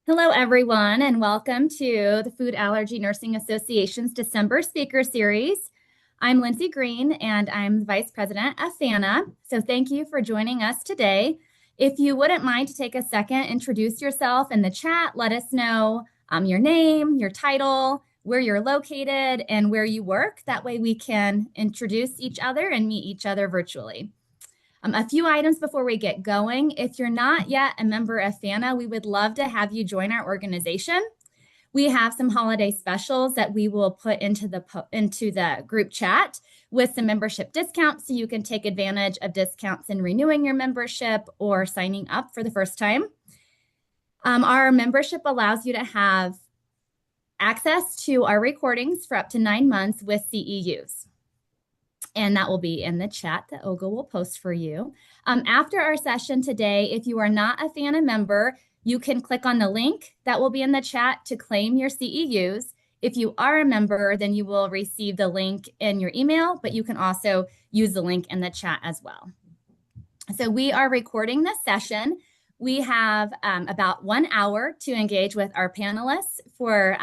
Hello, everyone, and welcome to the Food Allergy Nursing Association's December Speaker Series. I'm Lindsay Green, and I'm the Vice President of FANA. So thank you for joining us today. If you wouldn't mind to take a second, introduce yourself in the chat. Let us know your name, your title, where you're located, and where you work. That way we can introduce each other and meet each other virtually. A few items before we get going. If you're not yet a member of FANA, we would love to have you join our organization. We have some holiday specials that we will put into the group chat with some membership discounts, so you can take advantage of discounts in renewing your membership or signing up for the first time. Our membership allows you to have access to our recordings for up to 9 months with CEUs. And that will be in the chat that Olga will post for you. After our session today, if you are not a FANA member, you can click on the link that will be in the chat to claim your CEUs. If you are a member, then you will receive the link in your email, but you can also use the link in the chat as well. So we are recording this session. We have about 1 hour to engage with our panelists for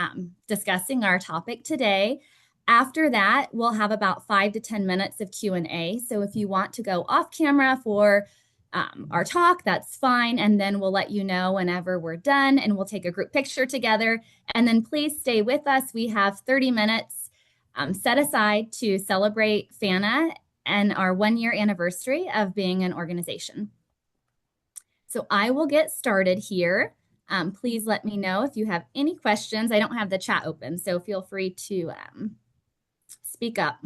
discussing our topic today. After that, we'll have about 5 to 10 minutes of Q&A. So if you want to go off camera for our talk, that's fine. And then we'll let you know whenever we're done, and we'll take a group picture together. And then please stay with us. We have 30 minutes set aside to celebrate FANA and our 1-year anniversary of being an organization. So I will get started here. Please let me know if you have any questions. I don't have the chat open, so feel free to speak up.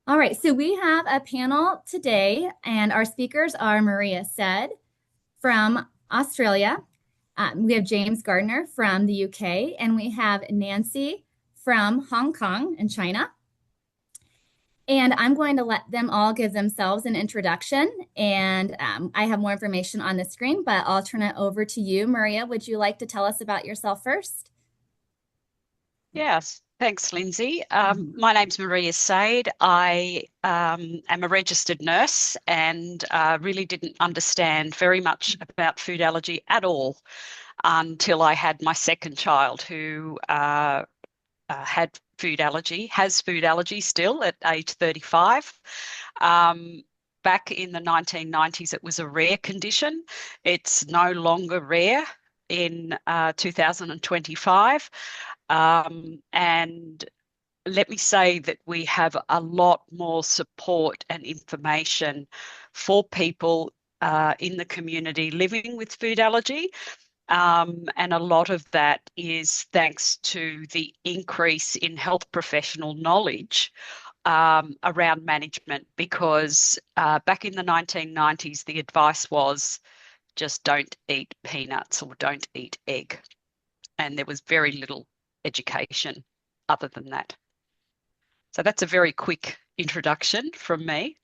All right, so we have a panel today, and our speakers are Maria Said from Australia. We have James Gardner from the UK, and we have Nancy from Hong Kong in China. And I'm going to let them all give themselves an introduction, and I have more information on the screen, but I'll turn it over to you. Maria, would you like to tell us about yourself first? Yes, thanks, Lindsay. My name's Maria Said. I am a registered nurse and really didn't understand very much about food allergy at all until I had my second child, who had food allergy, has food allergy still at age 35. Back in the 1990s, it was a rare condition. It's no longer rare in 2025. And let me say that we have a lot more support and information for people in the community living with food allergy. And a lot of that is thanks to the increase in health professional knowledge around management, because back in the 1990s, the advice was just don't eat peanuts or don't eat egg. And there was very little education other than that. So that's a very quick introduction from me.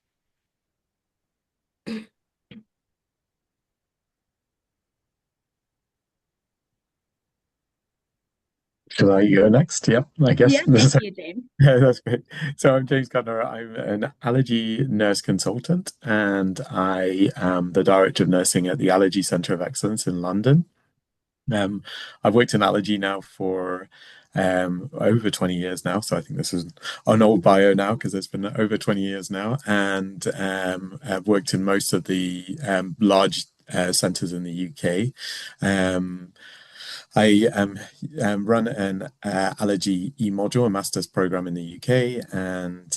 Shall I go next? Yeah, I guess. Yeah, thank you, James. Yeah, that's great. So I'm James Gardner. I'm an allergy nurse consultant, and I am the Director of Nursing at the Allergy Centre of Excellence in London. I've worked in allergy now for over 20 years now, so I think this is an old bio now because it's been over 20 years now, and I've worked in most of the large centres in the UK. I run an allergy e-module, a master's program in the UK, and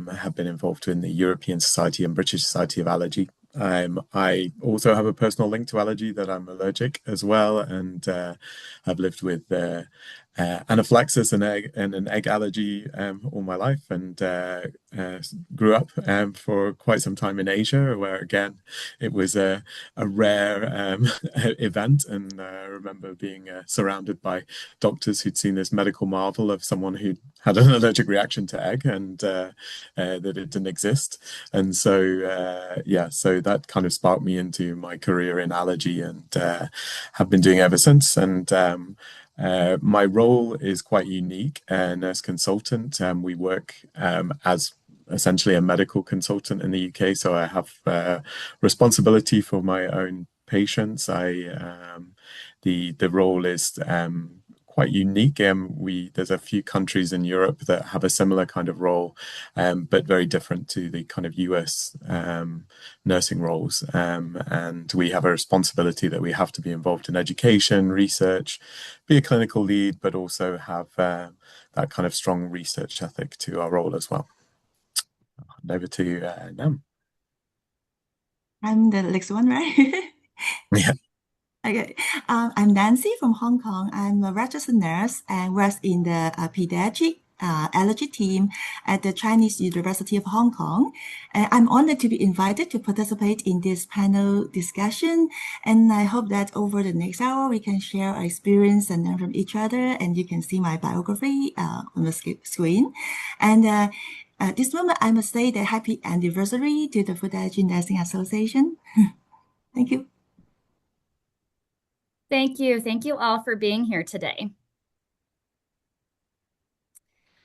have been involved in the European Society and British Society of Allergy. I also have a personal link to allergy, that I'm allergic as well, and I've lived with anaphylaxis and an egg allergy all my life, and grew up for quite some time in Asia, where again it was a rare event, and I remember being surrounded by doctors who'd seen this medical marvel of someone who had an allergic reaction to egg, and that it didn't exist. And so so that kind of sparked me into my career in allergy, and have been doing ever since. And my role is quite unique, nurse consultant. We work as essentially a medical consultant in the UK, so I have responsibility for my own patients. The role is quite unique. There's a few countries in Europe that have a similar kind of role, but very different to the kind of US nursing roles. And we have a responsibility that we have to be involved in education, research, be a clinical lead, but also have that kind of strong research ethic to our role as well. Over to Nam. I'm the next one, right? Yeah. Okay. I'm Nancy from Hong Kong. I'm a registered nurse and works in the pediatric allergy team at the Chinese University of Hong Kong. I'm honored to be invited to participate in this panel discussion. And I hope that over the next hour, we can share our experience and learn from each other. And you can see my biography on the screen. And at this moment, I must say that happy anniversary to the Food Allergy Nursing Association. Thank you. Thank you. Thank you all for being here today.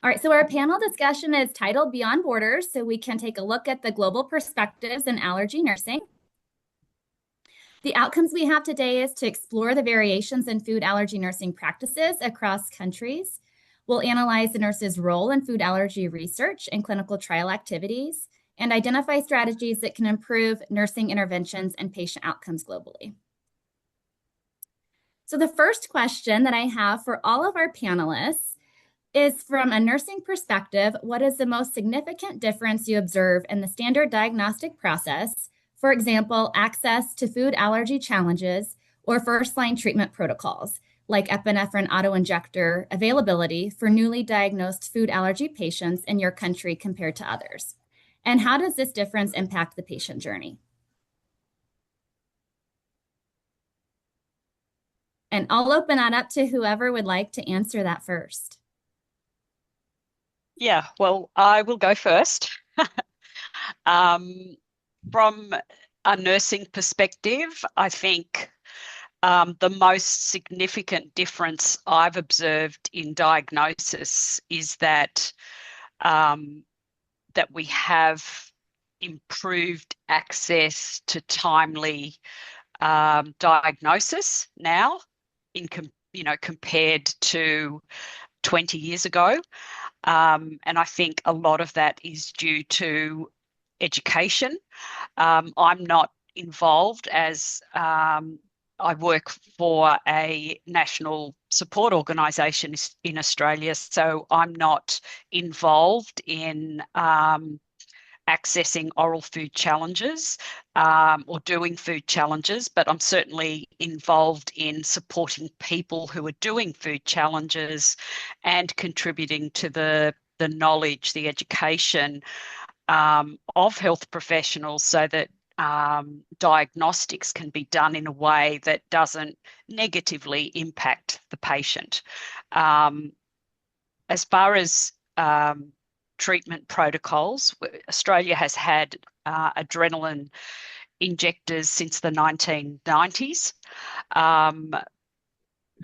All right, so our panel discussion is titled Beyond Borders, so we can take a look at the global perspectives in allergy nursing. The outcomes we have today is to explore the variations in food allergy nursing practices across countries. We'll analyze the nurse's role in food allergy research and clinical trial activities, and identify strategies that can improve nursing interventions and patient outcomes globally. So the first question that I have for all of our panelists is, from a nursing perspective, what is the most significant difference you observe in the standard diagnostic process? For example, access to food allergy challenges or first-line treatment protocols, like epinephrine autoinjector availability for newly diagnosed food allergy patients in your country compared to others? And how does this difference impact the patient journey? And I'll open that up to whoever would like to answer that first. Yeah, well, I will go first. From a nursing perspective, I think the most significant difference I've observed in diagnosis is that we have improved access to timely diagnosis now, compared to 20 years ago. And I think a lot of that is due to education. I'm not involved as I work for a national support organisation in Australia, so I'm not involved in accessing oral food challenges or doing food challenges, but I'm certainly involved in supporting people who are doing food challenges and contributing to the knowledge, the education of health professionals, so that diagnostics can be done in a way that doesn't negatively impact the patient. As far as treatment protocols, Australia has had adrenaline injectors since the 1990s,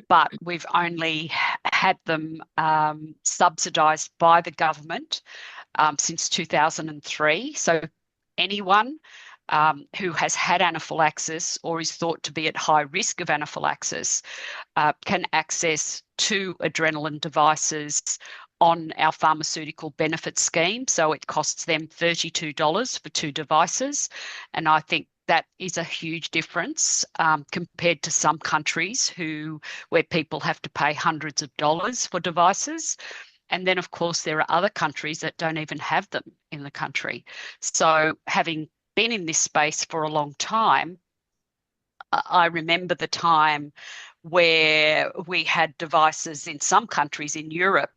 but we've only had them subsidised by the government since 2003. So anyone who has had anaphylaxis or is thought to be at high risk of anaphylaxis can access 2 adrenaline devices on our pharmaceutical benefit scheme. So it costs them $32 for 2 devices. And I think that is a huge difference compared to some countries where people have to pay hundreds of dollars for devices. And then, of course, there are other countries that don't even have them in the country. So having been in this space for a long time, I remember the time where we had devices in some countries in Europe,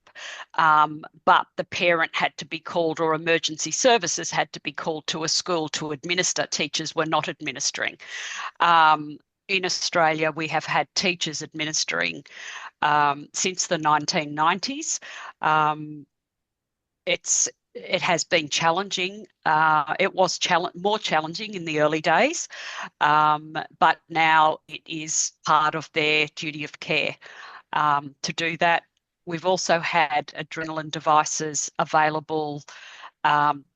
but the parent had to be called, or emergency services had to be called to a school to administer. Teachers were not administering. In Australia, we have had teachers administering since the 1990s. It has been challenging. It was more challenging in the early days, but now it is part of their duty of care to do that. We've also had adrenaline devices available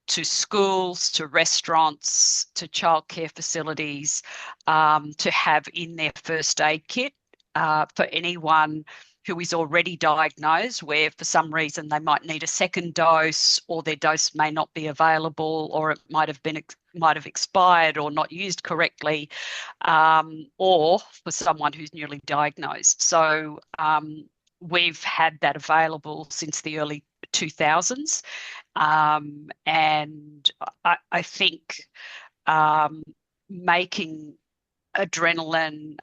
to schools, to restaurants, to childcare facilities, to have in their first aid kit for anyone who is already diagnosed, where for some reason they might need a second dose, or their dose may not be available, or it might have expired or not used correctly, or for someone who's newly diagnosed. So we've had that available since the early 2000s. And I think making adrenaline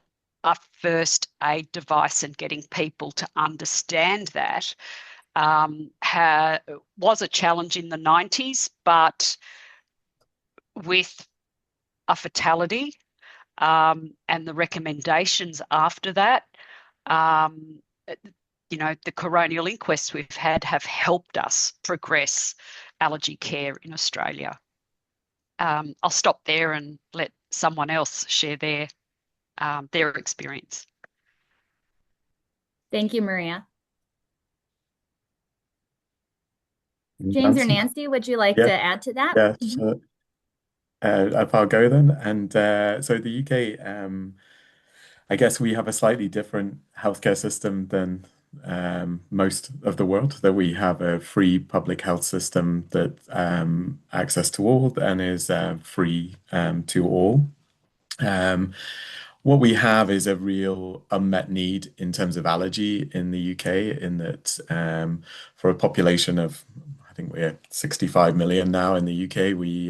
a first aid device and getting people to understand that was a challenge in the 90s, but with a fatality and the recommendations after that, you know, the coronial inquests we've had have helped us progress allergy care in Australia. I'll stop there and let someone else share their experience. Thank you, Maria. James or Nancy, would you like to add to that? Yeah, sure. If I'll go then. And so the UK, I guess we have a slightly different healthcare system than most of the world, that we have a free public health system that access to all and is free to all. What we have is a real unmet need in terms of allergy in the UK, in that for a population of, I think we're 65 million now in the UK, we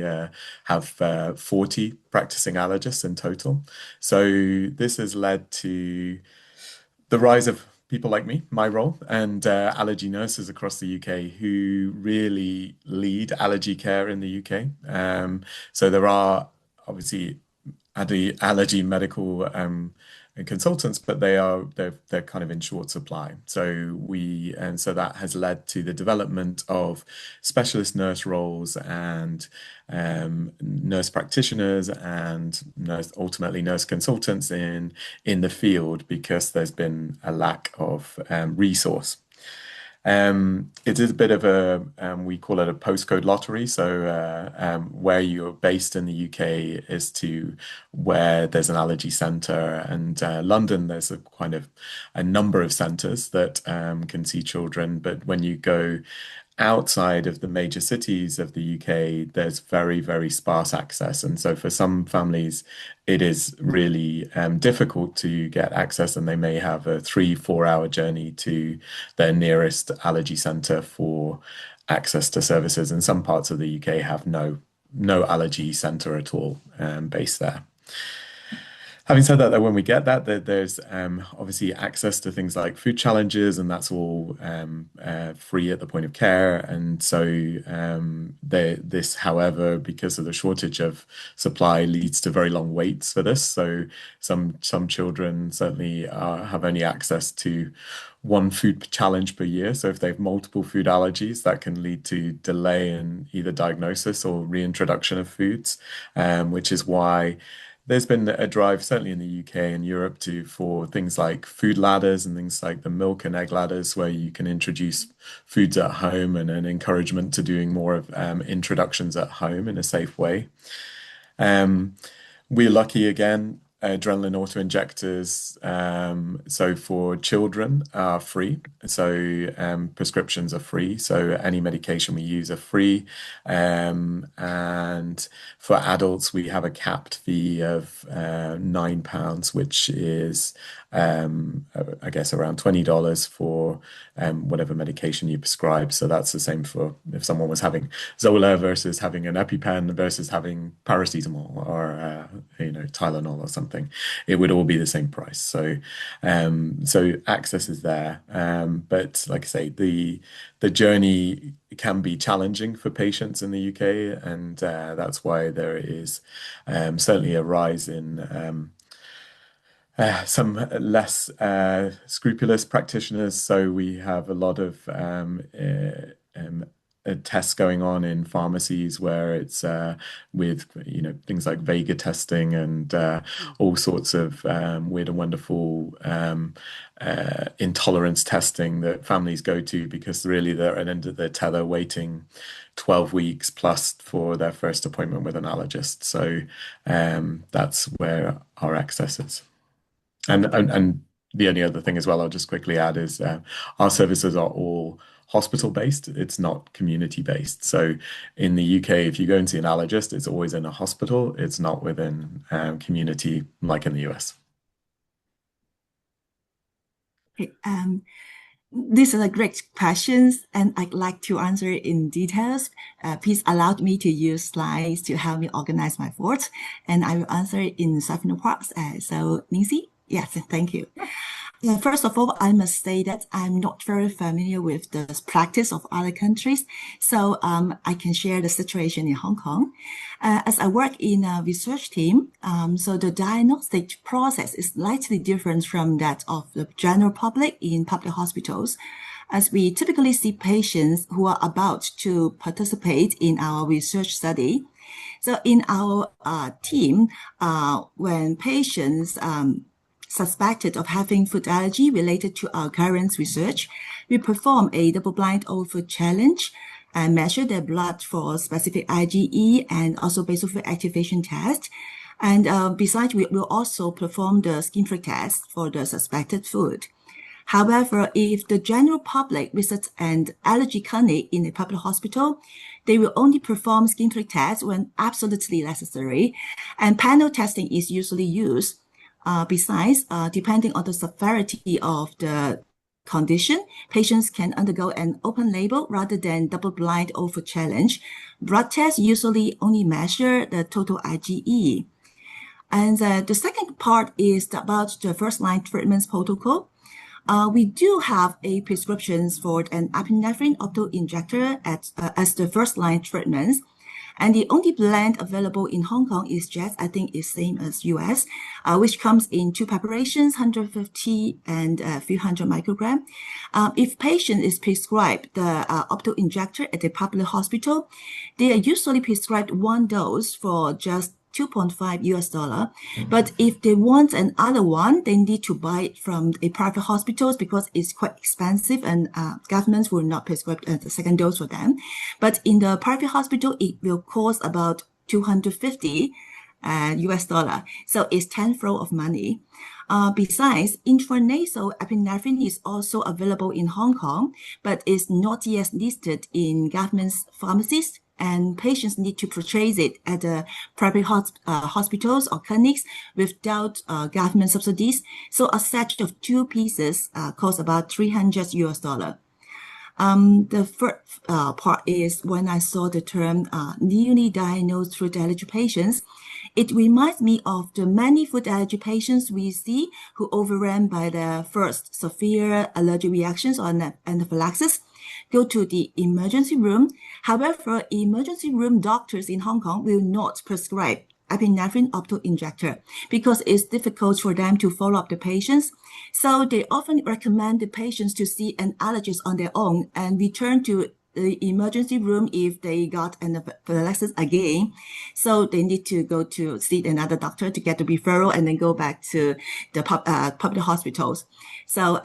have 40 practicing allergists in total. So this has led to the rise of people like me, my role, and allergy nurses across the UK who really lead allergy care in the UK. So there are obviously allergy medical consultants, but they're kind of in short supply. So that has led to the development of specialist nurse roles and nurse practitioners and ultimately nurse consultants in the field, because there's been a lack of resource. It is a bit of we call it a postcode lottery. So where you're based in the UK is to where there's an allergy centre. And London, there's a number of centres that can see children. But when you go outside of the major cities of the UK, there's very, very sparse access. And so for some families, it is really difficult to get access, and they may have a 3-4 hour journey to their nearest allergy centre for access to services. And some parts of the UK have no allergy centre at all based there. Having said that, though, when we get that, there's obviously access to things like food challenges, and that's all free at the point of care. And so this, however, because of the shortage of supply, leads to very long waits for this. So some children certainly have only access to one food challenge per year. So if they have multiple food allergies, that can lead to delay in either diagnosis or reintroduction of foods, which is why there's been a drive, certainly in the UK and Europe, for things like food ladders and things like the milk and egg ladders, where you can introduce foods at home, and an encouragement to doing more of introductions at home in a safe way. We're lucky again. Adrenaline auto-injectors, so for children, are free. So prescriptions are free. So any medication we use are free. And for adults, we have a capped fee of £9, which is, I guess, around $20 for whatever medication you prescribe. So that's the same for if someone was having Zola versus having an EpiPen versus having paracetamol or Tylenol or something. It would all be the same price. So access is there. But like I say, the journey can be challenging for patients in the UK, and that's why there is certainly a rise in some less scrupulous practitioners. So we have a lot of tests going on in pharmacies where it's with things like Vega testing and all sorts of weird and wonderful intolerance testing that families go to because really they're at the end of their tether waiting 12 weeks plus for their first appointment with an allergist. So that's where our access is. And the only other thing as well, I'll just quickly add is our services are all hospital based. It's not community based. So in the UK, if you go and see an allergist, it's always in a hospital. It's not within community like in the US. Okay, these are great questions, and I'd like to answer in details. Please allow me to use slides to help me organize my thoughts, and I will answer it in several parts. So, Nancy, yes, thank you. First of all, I must say that I'm not very familiar with the practice of other countries, so I can share the situation in Hong Kong. As I work in a research team, so the diagnostic process is slightly different from that of the general public in public hospitals, as we typically see patients who are about to participate in our research study. So in our team, when patients suspected of having food allergy related to our current research, we perform a double-blind oral food challenge and measure their blood for specific IgE and also basophil activation test. And besides, we will also perform the skin prick test for the suspected food. However, if the general public visits an allergy clinic in a public hospital, they will only perform skin prick tests when absolutely necessary, and panel testing is usually used. Besides, depending on the severity of the condition, patients can undergo an open label rather than double-blind oral food challenge. Blood tests usually only measure the total IgE. And the second part is about the first-line treatments protocol. We do have a prescriptions for an epinephrine auto-injector as the first-line treatments. And the only blend available in Hong Kong is just, I think, is same as US, which comes in two preparations, 150 and 300 microgram. If patient is prescribed the auto-injector at a public hospital, they are usually prescribed one dose for just $2.5. But if they want another one, they need to buy it from a private hospitals because it's quite expensive and governments will not prescribe the second dose for them. But in the private hospital, it will cost about $250. So it's tenfold of money. Besides, intranasal epinephrine is also available in Hong Kong, but is not yet listed in government's pharmacies, and patients need to purchase it at the private hospitals or clinics without government subsidies. So a set of two pieces costs about $300. The first part is when I saw the term newly diagnosed food allergy patients, it reminds me of the many food allergy patients we see who overrun by the first severe allergic reactions or anaphylaxis, go to the emergency room. However, emergency room doctors in Hong Kong will not prescribe epinephrine auto-injector because it's difficult for them to follow up the patients. So they often recommend the patients to see an allergist on their own and return to the emergency room if they got anaphylaxis again. So they need to go to see another doctor to get the referral and then go back to the public hospitals. So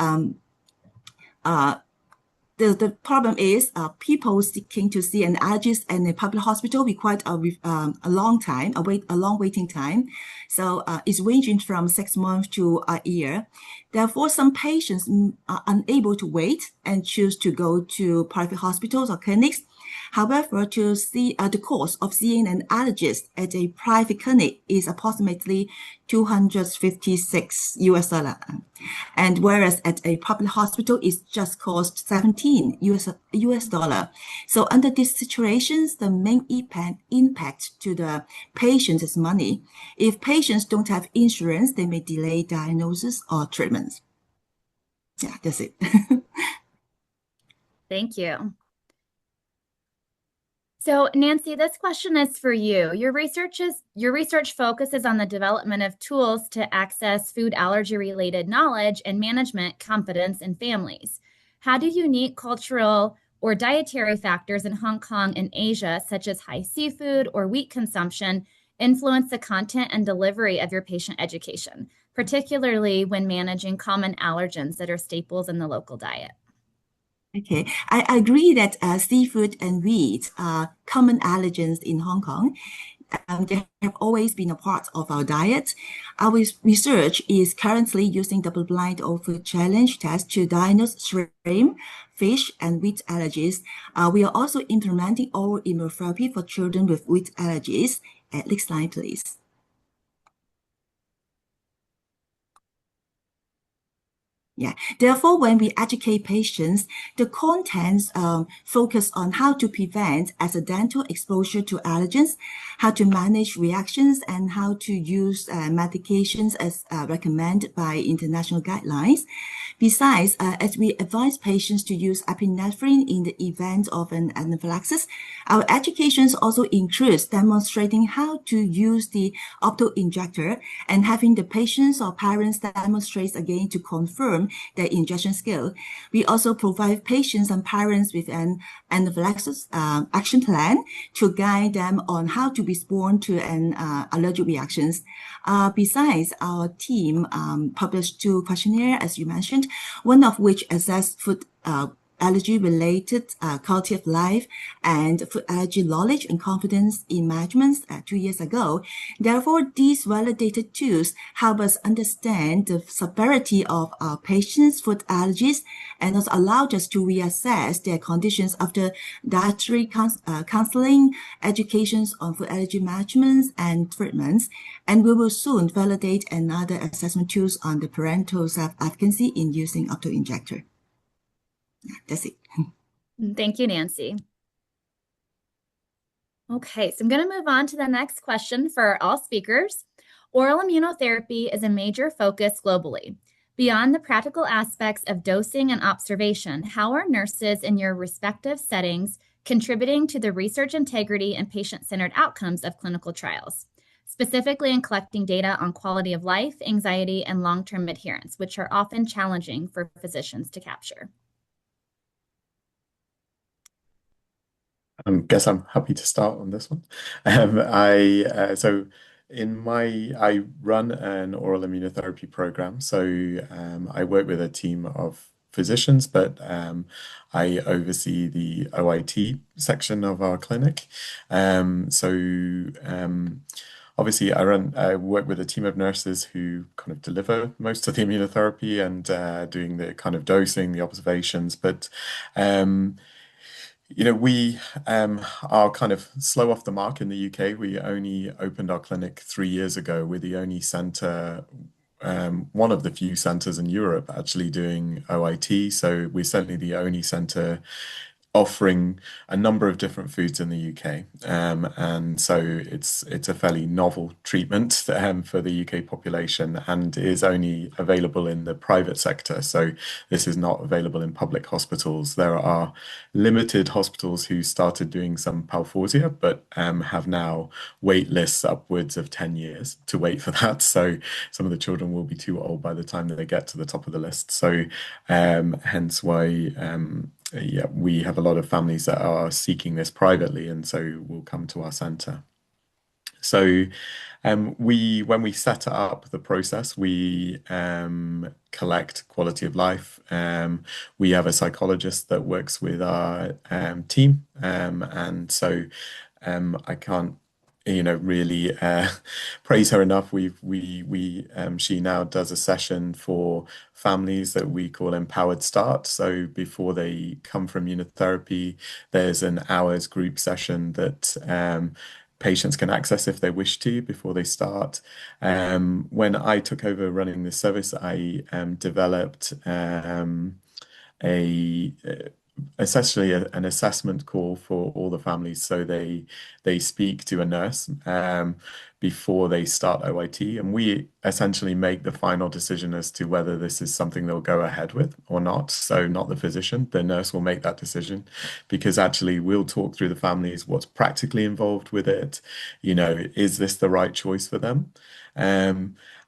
the problem is people seeking to see an allergist in a public hospital require a long waiting time. So it's ranging from 6 months to a year. Therefore, some patients are unable to wait and choose to go to private hospitals or clinics. However, to see the cost of seeing an allergist at a private clinic is approximately $256. And whereas at a public hospital, it just costs $17. So under these situations, the main impact to the patient is money. If patients don't have insurance, they may delay diagnosis or treatment. Yeah, that's it. Thank you. So Nancy, this question is for you. Your research focuses on the development of tools to access food allergy related knowledge and management confidence in families. How do unique cultural or dietary factors in Hong Kong and Asia, such as high seafood or wheat consumption, influence the content and delivery of your patient education, particularly when managing common allergens that are staples in the local diet? Okay, I agree that seafood and wheat are common allergens in Hong Kong. They have always been a part of our diet. Our research is currently using double-blind oral food challenge test to diagnose shrimp, fish, and wheat allergies. We are also implementing oral immunotherapy for children with wheat allergies. Next slide, please. Yeah. Therefore, when we educate patients, the contents focus on how to prevent accidental exposure to allergens, how to manage reactions, and how to use medications as recommended by international guidelines. Besides, as we advise patients to use epinephrine in the event of an anaphylaxis, our educations also includes demonstrating how to use the auto-injector and having the patients or parents demonstrate again to confirm their injection skill. We also provide patients and parents with an anaphylaxis action plan to guide them on how to respond to an allergic reactions. Besides, our team published 2 questionnaires, as you mentioned, one of which assess food allergy-related quality of life and food allergy knowledge and confidence in management 2 years ago. Therefore, these validated tools help us understand the severity of our patients' food allergies and also allowed us to reassess their conditions after dietary counseling, educations on food allergy management and treatments. And we will soon validate another assessment tools on the parental self-efficacy in using auto-injector. That's it. Thank you, Nancy. Okay, so I'm going to move on to the next question for all speakers. Oral immunotherapy is a major focus globally. Beyond the practical aspects of dosing and observation, how are nurses in your respective settings contributing to the research integrity and patient-centered outcomes of clinical trials, specifically in collecting data on quality of life, anxiety, and long-term adherence, which are often challenging for physicians to capture? I guess I'm happy to start on this one. So I run an oral immunotherapy program. So I work with a team of physicians, but I oversee the OIT section of our clinic. Obviously, I work with a team of nurses who kind of deliver most of the immunotherapy and doing the kind of dosing, the observations, but we are kind of slow off the mark in the UK. We only opened our clinic 3 years ago. We're the only center, one of the few centers in Europe actually doing OIT. So we're certainly the only center offering a number of different foods in the UK. And so it's a fairly novel treatment for the UK population and is only available in the private sector. So this is not available in public hospitals. There are limited hospitals who started doing some Palforzia, but have now wait lists upwards of 10 years to wait for that. So some of the children will be too old by the time that they get to the top of the list. So hence why we have a lot of families that are seeking this privately, and so will come to our center. So when we set up the process, we collect quality of life. We have a psychologist that works with our team, and so I can't really praise her enough. She now does a session for families that we call Empowered Start. So before they come for immunotherapy, there's an hour's group session that patients can access if they wish to before they start. When I took over running the service, I developed a essentially an assessment call for all the families, so they speak to a nurse before they start OIT, and we essentially make the final decision as to whether this is something they'll go ahead with or not. So not the physician, the nurse will make that decision, because actually we'll talk through the families, what's practically involved with it, is this the right choice for them?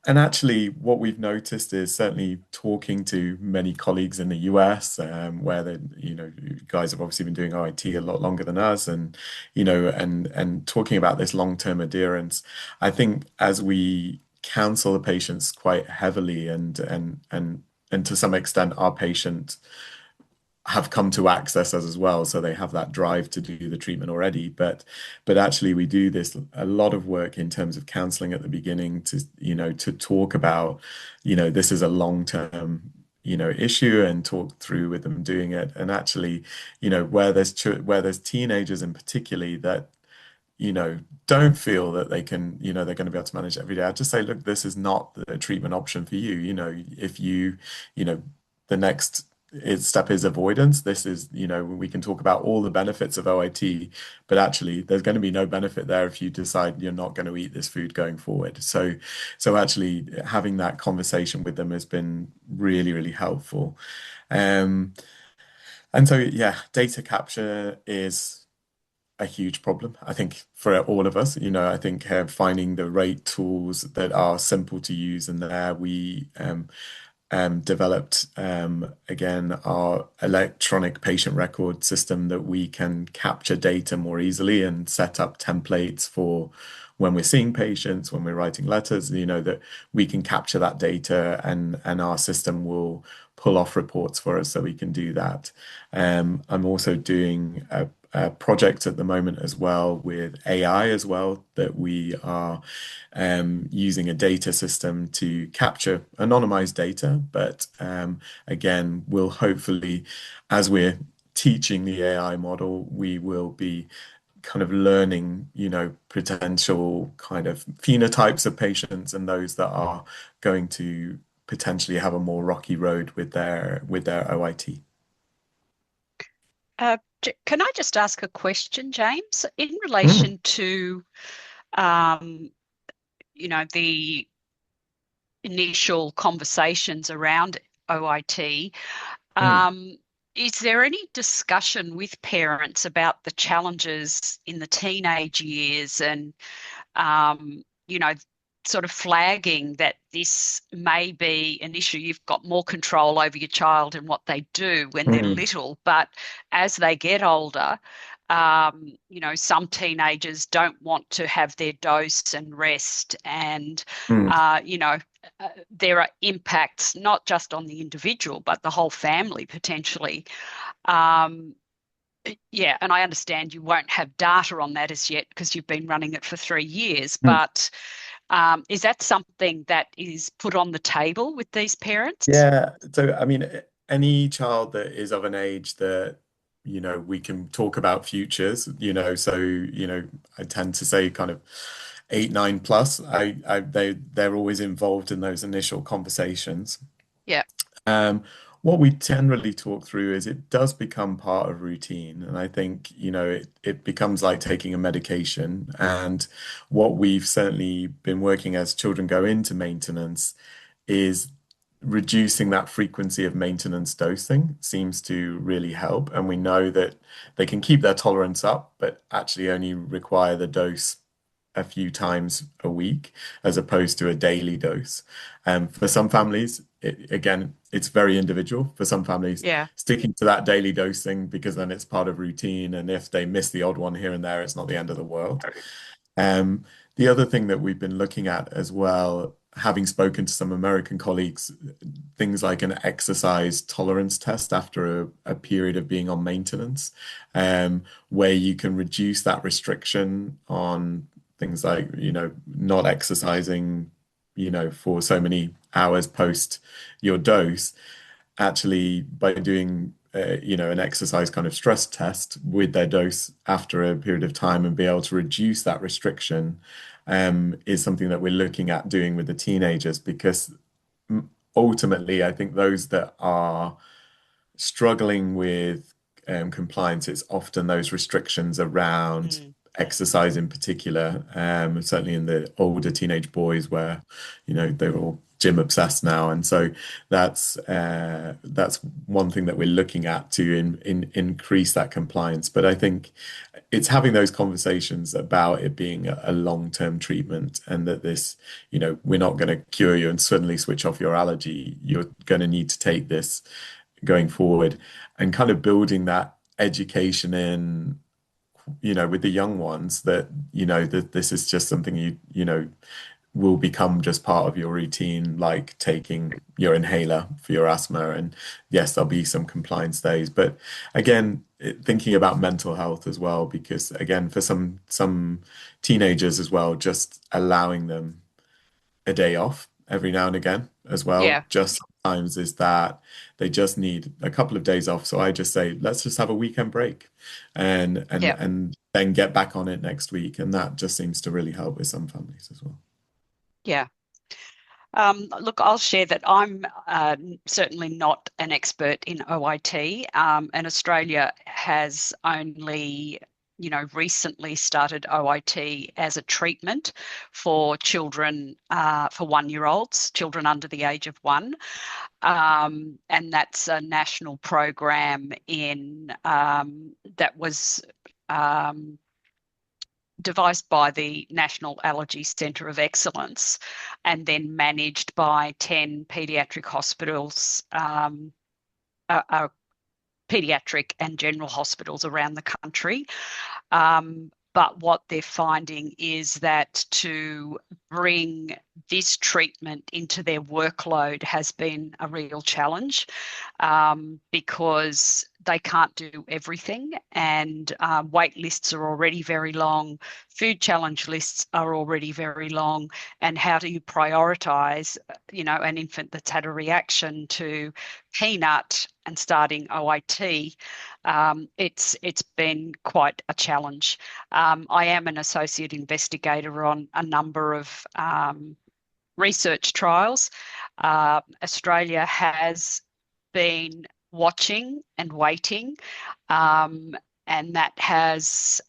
And actually, what we've noticed is certainly talking to many colleagues in the US, where you guys have obviously been doing OIT a lot longer than us, and and talking about this long-term adherence. I think as we counsel the patients quite heavily, and to some extent, our patients have come to access us as well, so they have that drive to do the treatment already. But actually, we do this a lot of work in terms of counseling at the beginning to talk about this is a long-term issue, and talk through with them doing it. And actually, where there's teenagers in particularly that don't feel that they can, they're going to be able to manage it every day. I just say, look, this is not the treatment option for you. If the next step is avoidance. This is, we can talk about all the benefits of OIT, but actually there's going to be no benefit there if you decide you're not going to eat this food going forward. So actually having that conversation with them has been really, really helpful. And so, yeah, data capture is a huge problem, I think, for all of us. I think finding the right tools that are simple to use, and there we developed again our electronic patient record system, that we can capture data more easily and set up templates for when we're seeing patients, when we're writing letters, that we can capture that data, and our system will pull off reports for us so we can do that. I'm also doing a project at the moment as well with AI as well, that we are using a data system to capture anonymized data. But again, we'll hopefully, as we're teaching the AI model, we will be kind of learning, potential kind of phenotypes of patients, and those that are going to potentially have a more rocky road with their OIT. Can I just ask a question, James, in relation to, the initial conversations around OIT? Is there any discussion with parents about the challenges in the teenage years, and, sort of flagging that this may be an issue? You've got more control over your child and what they do when they're little, but as they get older, some teenagers don't want to have their dose and rest, and there are impacts not just on the individual but the whole family potentially. Yeah, and I understand you won't have data on that as yet because you've been running it for 3 years, but is that something that is put on the table with these parents? Yeah. So, I mean, any child that is of an age that, we can talk about futures, so, I tend to say kind of 8, 9 plus, they're always involved in those initial conversations. Yeah. What we generally talk through is it does become part of routine. And I think, it becomes like taking a medication. And what we've certainly been working as children go into maintenance is reducing that frequency of maintenance dosing seems to really help. And we know that they can keep their tolerance up, but actually only require the dose a few times a week as opposed to a daily dose. For some families, again, it's very individual. For some families, Yeah. sticking to that daily dosing, because then it's part of routine, and if they miss the odd one here and there, it's not the end of the world. The other thing that we've been looking at as well, having spoken to some American colleagues, things like an exercise tolerance test after a period of being on maintenance, where you can reduce that restriction on things like, not exercising, for so many hours post your dose. Actually, by doing, an exercise kind of stress test with their dose after a period of time, and be able to reduce that restriction, is something that we're looking at doing with the teenagers, because ultimately, I think those that are struggling with compliance, it's often those restrictions around exercise in particular, certainly in the older teenage boys where, they're all gym obsessed now. And so that's one thing that we're looking at to increase that compliance. But I think it's having those conversations about it being a long-term treatment, and that this, we're not going to cure you and suddenly switch off your allergy. You're going to need to take this going forward, and kind of building that education in, with the young ones, that, that this is just something will become just part of your routine, like taking your inhaler for your asthma. And yes, there'll be some compliance days, but again, thinking about mental health as well, because again, for some teenagers as well, just allowing them a day off every now and again as well, Yeah. just sometimes is that they just need a couple of days off. So I just say, let's just have a weekend break and Yeah. then get back on it next week. And that just seems to really help with some families as well. Yeah. Look, I'll share that I'm certainly not an expert in OIT, and Australia has only, recently started OIT as a treatment for children, for 1-year-olds, children under the age of 1. And that's a national program that was devised by the National Allergy Centre of Excellence, and then managed by 10 paediatric hospitals, paediatric and general hospitals around the country. But what they're finding is that to bring this treatment into their workload has been a real challenge, because they can't do everything, and wait lists are already very long, food challenge lists are already very long, and how do you prioritise, an infant that's had a reaction to peanut and starting OIT? It's been quite a challenge. I am an associate investigator on a number of research trials. Australia has been watching and waiting, and that has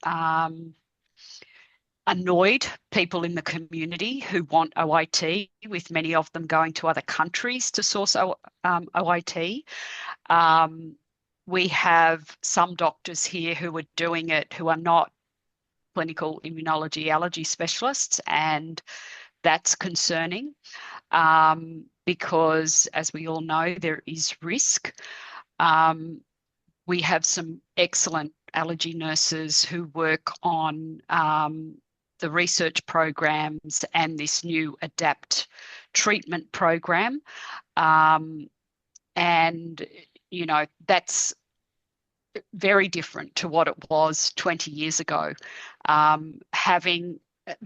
annoyed people in the community who want OIT, with many of them going to other countries to source OIT. We have some doctors here who are doing it who are not clinical immunology allergy specialists, and that's concerning, because, as we all know, there is risk. We have some excellent allergy nurses who work on the research programs and this new ADAPT treatment program. And, that's very different to what it was 20 years ago.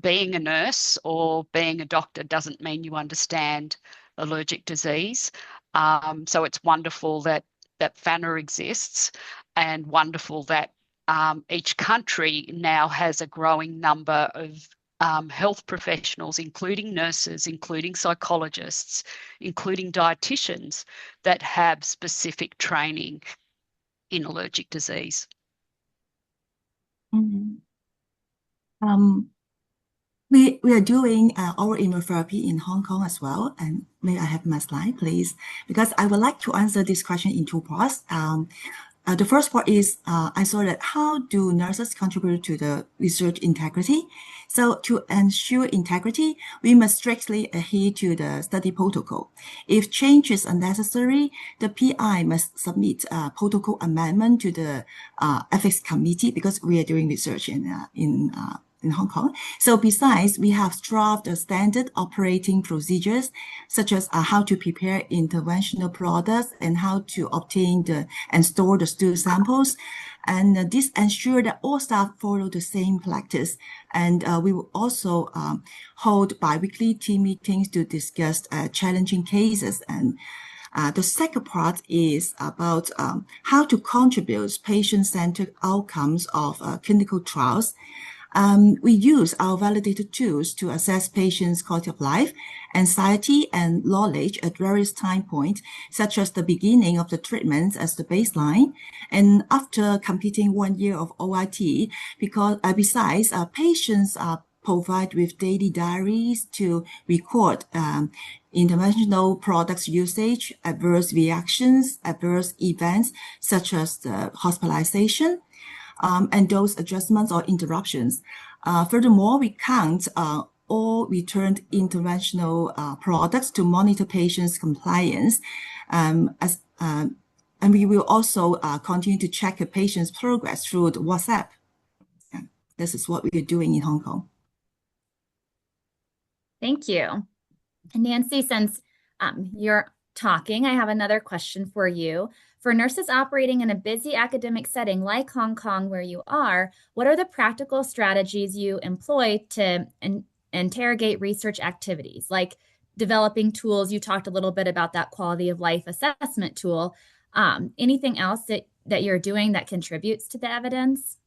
Being a nurse or being a doctor doesn't mean you understand allergic disease. So it's wonderful that FANA exists, and wonderful that each country now has a growing number of health professionals, including nurses, including psychologists, including dietitians, that have specific training in allergic disease. Mm-hmm. We are doing oral immunotherapy in Hong Kong as well. And may I have my slide, please? Because I would like to answer this question in 2 parts. The first part is I saw that how do nurses contribute to the research integrity? So to ensure integrity, we must strictly adhere to the study protocol. If changes are necessary, the PI must submit a protocol amendment to the ethics committee, because we are doing research in Hong Kong. So besides, we have drafted standard operating procedures, such as how to prepare interventional products and how to obtain and store the stool samples. And this ensures that all staff follow the same practice. And we will also hold bi-weekly team meetings to discuss challenging cases. And the second part is about how to contribute patient-centered outcomes of clinical trials. We use our validated tools to assess patients' quality of life, anxiety, and knowledge at various time points, such as the beginning of the treatment as the baseline, and after completing 1 year of OIT, because besides, patients are provided with daily diaries to record interventional products usage, adverse reactions, adverse events, such as the hospitalization, and those adjustments or interruptions. Furthermore, we count all returned interventional products to monitor patients' compliance. And we will also continue to check a patient's progress through the WhatsApp. This is what we are doing in Hong Kong. Thank you. Nancy, since you're talking, I have another question for you. For nurses operating in a busy academic setting like Hong Kong, where you are, what are the practical strategies you employ to interrogate research activities, like developing tools? You talked a little bit about that quality of life assessment tool. Anything else that you're doing that contributes to the evidence?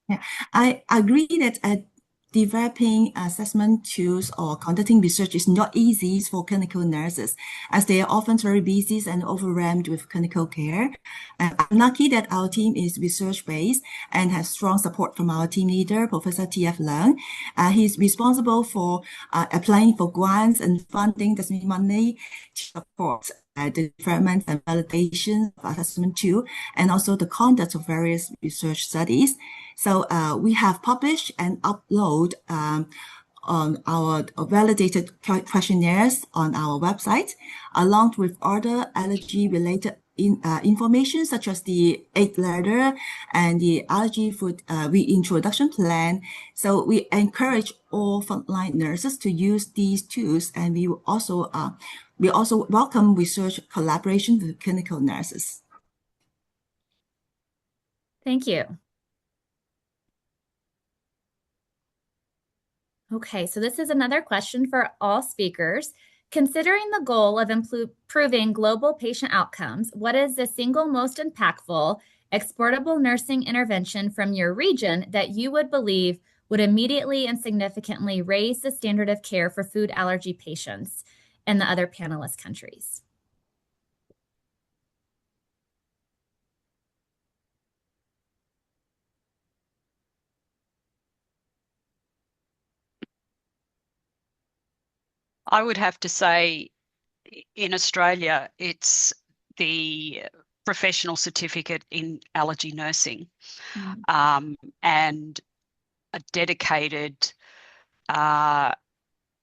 Yeah, I agree that developing assessment tools or conducting research is not easy for clinical nurses, as they are often very busy and overwhelmed with clinical care. I'm lucky that our team is research-based and has strong support from our team leader, Professor T.F. Leung. He's responsible for applying for grants and funding the money to support the development and validation of assessment tool, and also the conduct of various research studies. So we have published and upload on our validated questionnaires on our website, along with other allergy-related information such as the 8-letter and the allergy food reintroduction plan. So we encourage all frontline nurses to use these tools, and we also welcome research collaboration with clinical nurses. Thank you. Okay, so this is another question for all speakers. Considering the goal of improving global patient outcomes, what is the single most impactful exportable nursing intervention from your region that you would believe would immediately and significantly raise the standard of care for food allergy patients in the other panelist countries? I would have to say in Australia, it's the professional certificate in allergy nursing, and a dedicated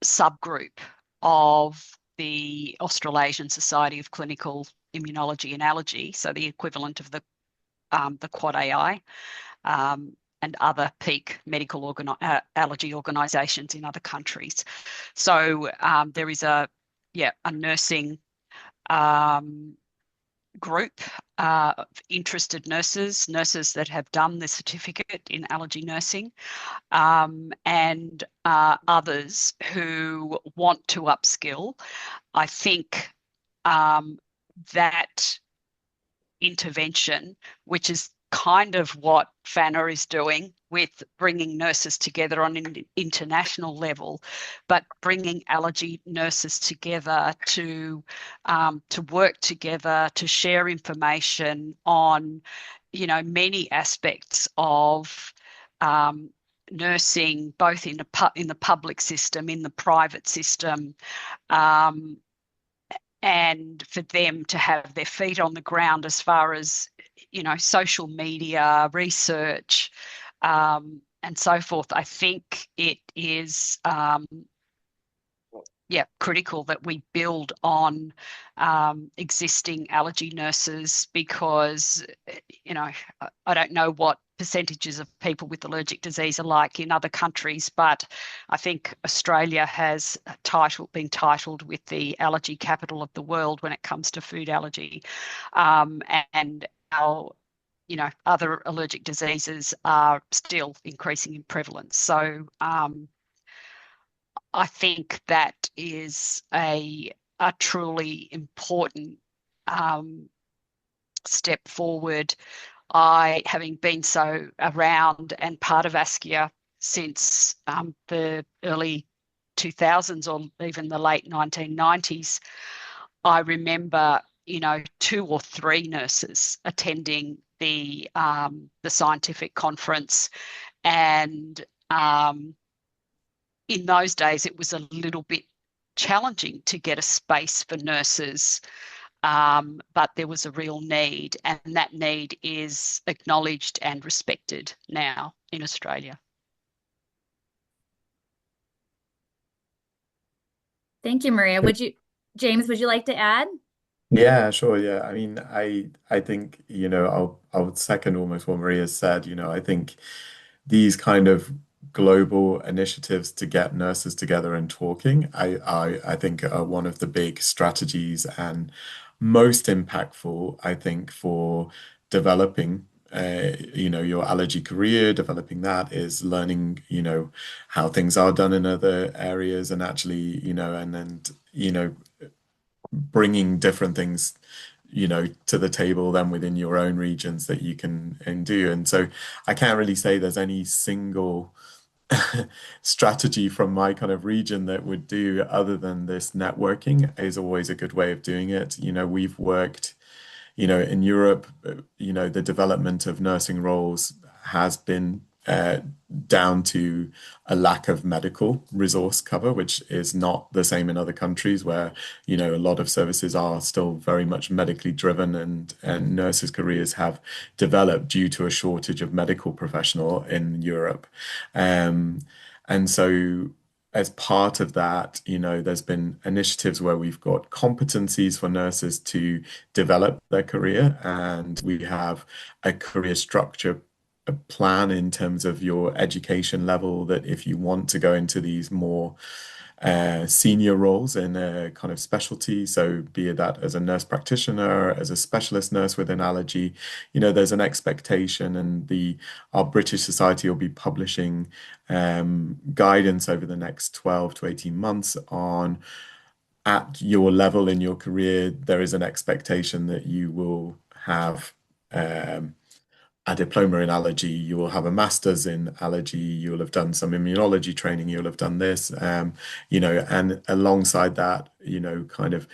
subgroup of the Australasian Society of Clinical Immunology and Allergy, so the equivalent of the Quad AI, and other peak medical allergy organisations in other countries. So there is a nursing group of interested nurses that have done the certificate in allergy nursing, and others who want to upskill. I think that intervention, which is kind of what FANA is doing with bringing nurses together on an international level, but bringing allergy nurses together to work together, to share information on, many aspects of nursing, both in the public system, in the private system, and for them to have their feet on the ground as far as, social media, research, and so forth. I think it is critical that we build on existing allergy nurses, because I don't know what percentages of people with allergic disease are like in other countries, but I think Australia has been titled with the allergy capital of the world when it comes to food allergy, and our other allergic diseases are still increasing in prevalence. So I think that is a truly important step forward. Having been so around and part of ASCIA since the early 2000s or even the late 1990s. I remember, 2 or 3 nurses attending the scientific conference, and in those days it was a little bit challenging to get a space for nurses, but there was a real need, and that need is acknowledged and respected now in Australia. Thank you, Maria. James, would you like to add? Yeah, sure. Yeah. I mean, I think, I would second almost what Maria said. I think these kind of global initiatives to get nurses together and talking, I think are one of the big strategies and most impactful, I think, for developing your allergy career, developing that is learning, how things are done in other areas and actually, and bringing different things, to the table then within your own regions that you can and do. And so I can't really say there's any single strategy from my kind of region that would do other than this networking is always a good way of doing it. We've worked, in Europe, the development of nursing roles has been down to a lack of medical resource cover, which is not the same in other countries where, a lot of services are still very much medically driven and nurses' careers have developed due to a shortage of medical professional in Europe. And so as part of that, there's been initiatives where we've got competencies for nurses to develop their career, and we have a career structure a plan in terms of your education level that if you want to go into these more senior roles in a kind of specialty, so be it that as a nurse practitioner, as a specialist nurse within allergy, there's an expectation, and our British Society will be publishing guidance over the next 12 to 18 months on at your level in your career, there is an expectation that you will have a diploma in allergy, you will have a master's in allergy, you will have done some immunology training, you'll have done this, and alongside that, kind of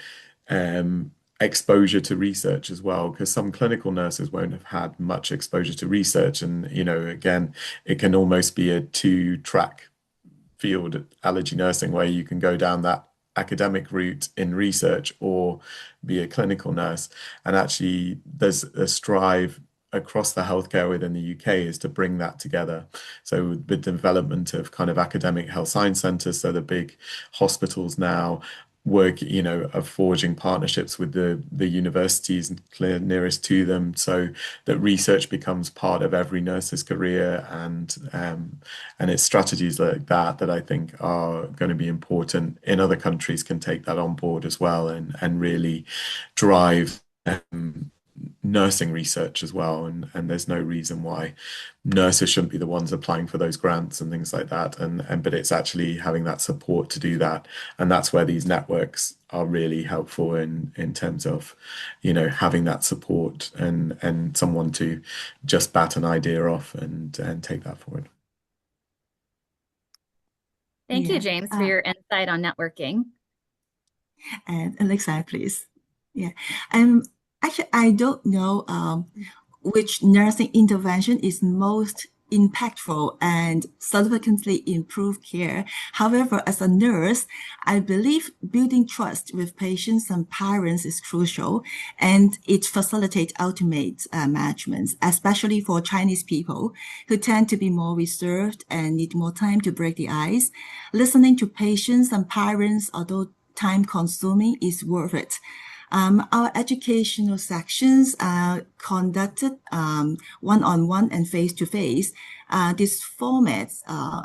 exposure to research as well, because some clinical nurses won't have had much exposure to research. And, again, it can almost be a 2-track field, allergy nursing, where you can go down that academic route in research or be a clinical nurse. And actually, there's a strive across the healthcare within the UK is to bring that together. So with the development of kind of academic health science centers, so the big hospitals now work, of forging partnerships with the universities nearest to them, so that research becomes part of every nurse's career, and it's strategies like that I think are going to be important. In other countries can take that on board as well and really drive nursing research as well, and there's no reason why nurses shouldn't be the ones applying for those grants and things like that, but it's actually having that support to do that, and that's where these networks are really helpful in terms of having that support and someone to just bat an idea off and take that forward. Thank you, James, for your insight on networking. And Alexa, please. Yeah. Actually, I don't know which nursing intervention is most impactful and significantly improve care. However, as a nurse, I believe building trust with patients and parents is crucial, and it facilitates ultimate management, especially for Chinese people who tend to be more reserved and need more time to break the ice. Listening to patients and parents, although time-consuming, is worth it. Our educational sections are conducted one-on-one and face-to-face. These formats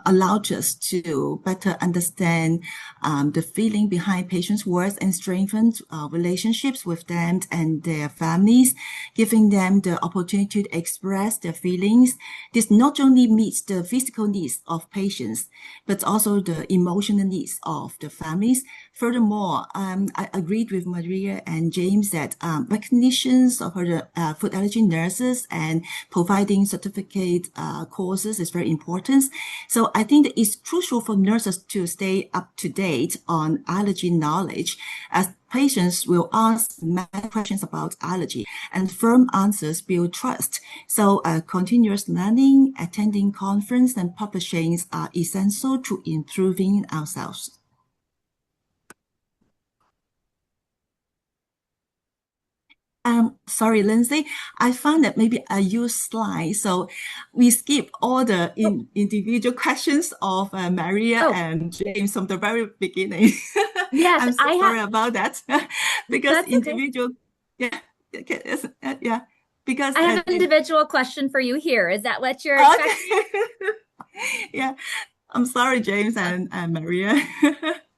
allowed us to better understand the feeling behind patients' words and strengthen relationships with them and their families, giving them the opportunity to express their feelings. This not only meets the physical needs of patients, but also the emotional needs of the families. Furthermore, I agreed with Maria and James that recognitions of her food allergy nurses, and providing certificate courses is very important. So I think that it's crucial for nurses to stay up to date on allergy knowledge, as patients will ask many questions about allergy, and firm answers build trust. So continuous learning, attending conference, and publishings are essential to improving ourselves. Sorry, Lindsay, I found that maybe I use slides. So we skip all the individual questions of Maria and James from the very beginning. Yes, I'm so sorry about that. Because That's individual, okay. Yeah, because I have an individual question for you here. Is that what you're expecting? Yeah, I'm sorry, James and Maria.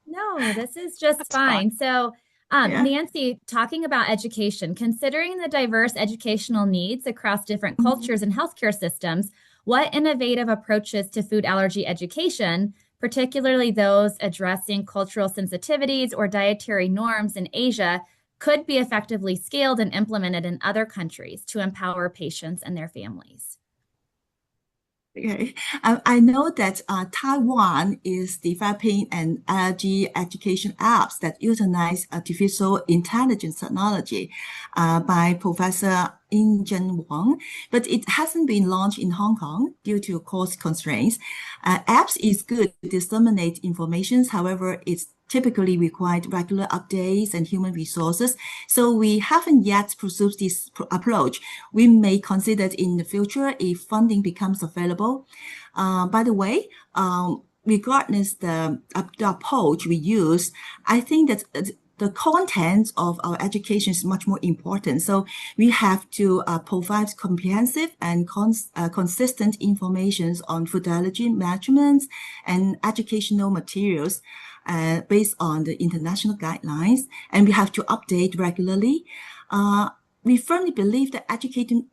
No, this is just That's fine. fine. So, Yeah. Nancy, talking about education, considering the diverse educational needs across different cultures and healthcare systems, what innovative approaches to food allergy education, particularly those addressing cultural sensitivities or dietary norms in Asia, could be effectively scaled and implemented in other countries to empower patients and their families? Okay, I know that Taiwan is developing an allergy education apps that utilize artificial intelligence technology by Professor Jin Wang, but it hasn't been launched in Hong Kong due to cost constraints. Apps is good to disseminate information, however, it's typically required regular updates and human resources. So we haven't yet pursued this approach. We may consider it in the future if funding becomes available. By the way, regardless the approach we use, I think that the content of our education is much more important. So we have to provide comprehensive and consistent information on food allergy measurements and educational materials based on the international guidelines, and we have to update regularly. We firmly believe that educating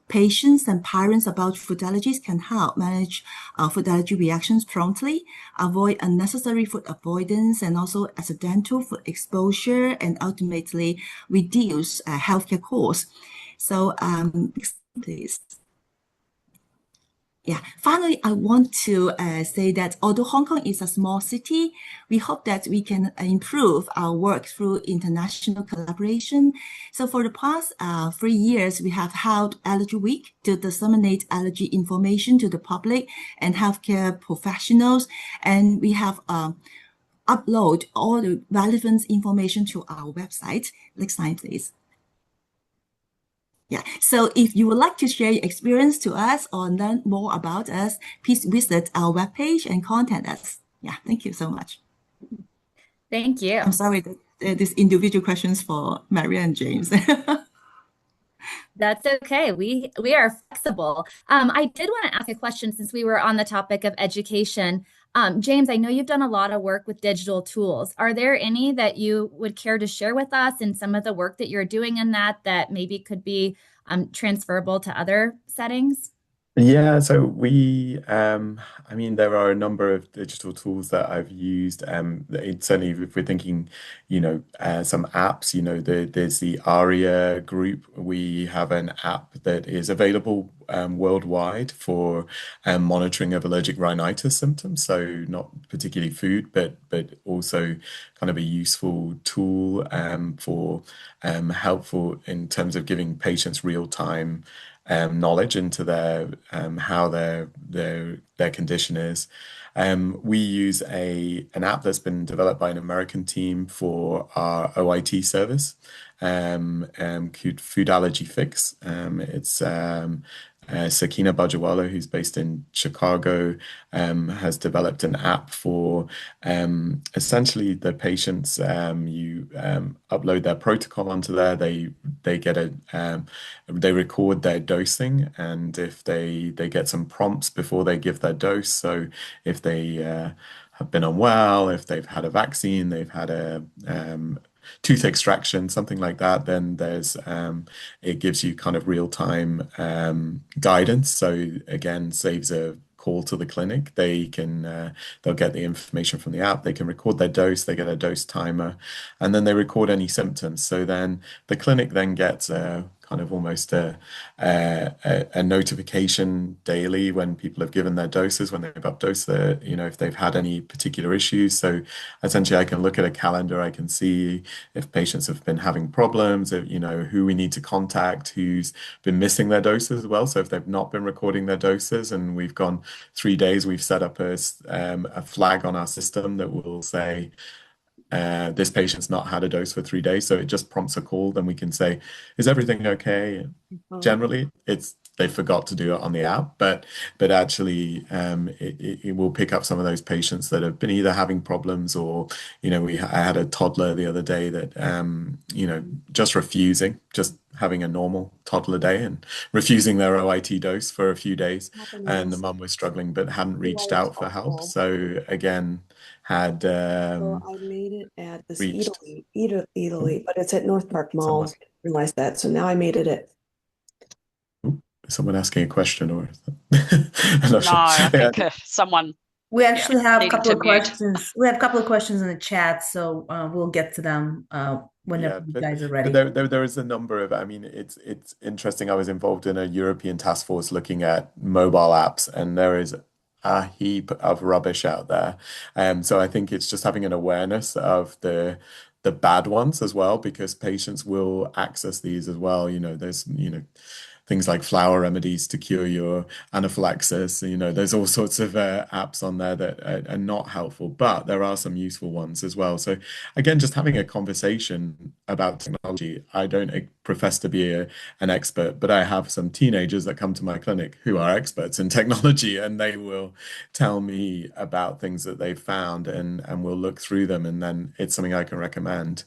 patients and parents about food allergies can help manage food allergy reactions promptly, avoid unnecessary food avoidance, and also accidental food exposure, and ultimately reduce healthcare costs. So, next, please. Yeah, finally, I want to say that although Hong Kong is a small city, we hope that we can improve our work through international collaboration. So for the past 3 years, we have held Allergy Week to disseminate allergy information to the public and healthcare professionals. And we have upload all the relevant information to our website. Next slide, please. Yeah, so if you would like to share your experience to us or learn more about us, please visit our webpage and contact us. Yeah, thank you so much. Thank you. I'm sorry that these individual questions for Maria and James. That's okay. We are flexible. I did want to ask a question since we were on the topic of education. James, I know you've done a lot of work with digital tools. Are there any that you would care to share with us and some of the work that you're doing in that maybe could be transferable to other settings? Yeah, so I mean, there are a number of digital tools that I've used. Certainly, if we're thinking, some apps, there's the ARIA group. We have an app that is available worldwide for monitoring of allergic rhinitis symptoms. So not particularly food, but also kind of a useful tool for helpful in terms of giving patients real-time knowledge into their how their condition is. We use an app that's been developed by an American team for our OIT service, called Food Allergy Fix. It's Sakina Bajawala, who's based in Chicago, has developed an app for essentially the patients. You upload their protocol onto there. They get they record their dosing, and if they get some prompts before they give their dose. So if they have been unwell, if they've had a vaccine, they've had a tooth extraction, something like that, then it gives you kind of real-time guidance. So again, saves a call to the clinic. They'll get the information from the app, they can record their dose, they get a dose timer, and then they record any symptoms. So then the clinic then gets a kind of almost a notification daily when people have given their doses, when they've updosed their, if they've had any particular issues. So essentially, I can look at a calendar, I can see if patients have been having problems, who we need to contact, who's been missing their doses as well. So if they've not been recording their doses and we've gone 3 days, we've set up a flag on our system that will say, this patient's not had a dose for 3 days, so it just prompts a call. Then we can say, is everything okay? Generally, they forgot to do it on the app, but actually, it will pick up some of those patients that have been either having problems or, I had a toddler the other day that, just refusing, just having a normal toddler day and refusing their OIT dose for a few days, and the mum was struggling but hadn't reached out for help. So again, had So I made it at this reached. Italy, but it's at North Park Mall. I didn't realize that. So now I made it at. Is someone asking a question or I'm not No, sure. I think someone. We actually have a needing couple to of mute. questions. We have a couple of questions in the chat, so we'll get to them whenever you guys are ready. There is a number of, I mean, it's interesting. I was involved in a European task force looking at mobile apps, and there is a heap of rubbish out there. So I think it's just having an awareness of the bad ones as well, because patients will access these as well. There's, things like flower remedies to cure your anaphylaxis. There's all sorts of apps on there that are not helpful, but there are some useful ones as well. So again, just having a conversation about technology. I don't profess to be an expert, but I have some teenagers that come to my clinic who are experts in technology, and they will tell me about things that they've found, and we'll look through them, and then it's something I can recommend.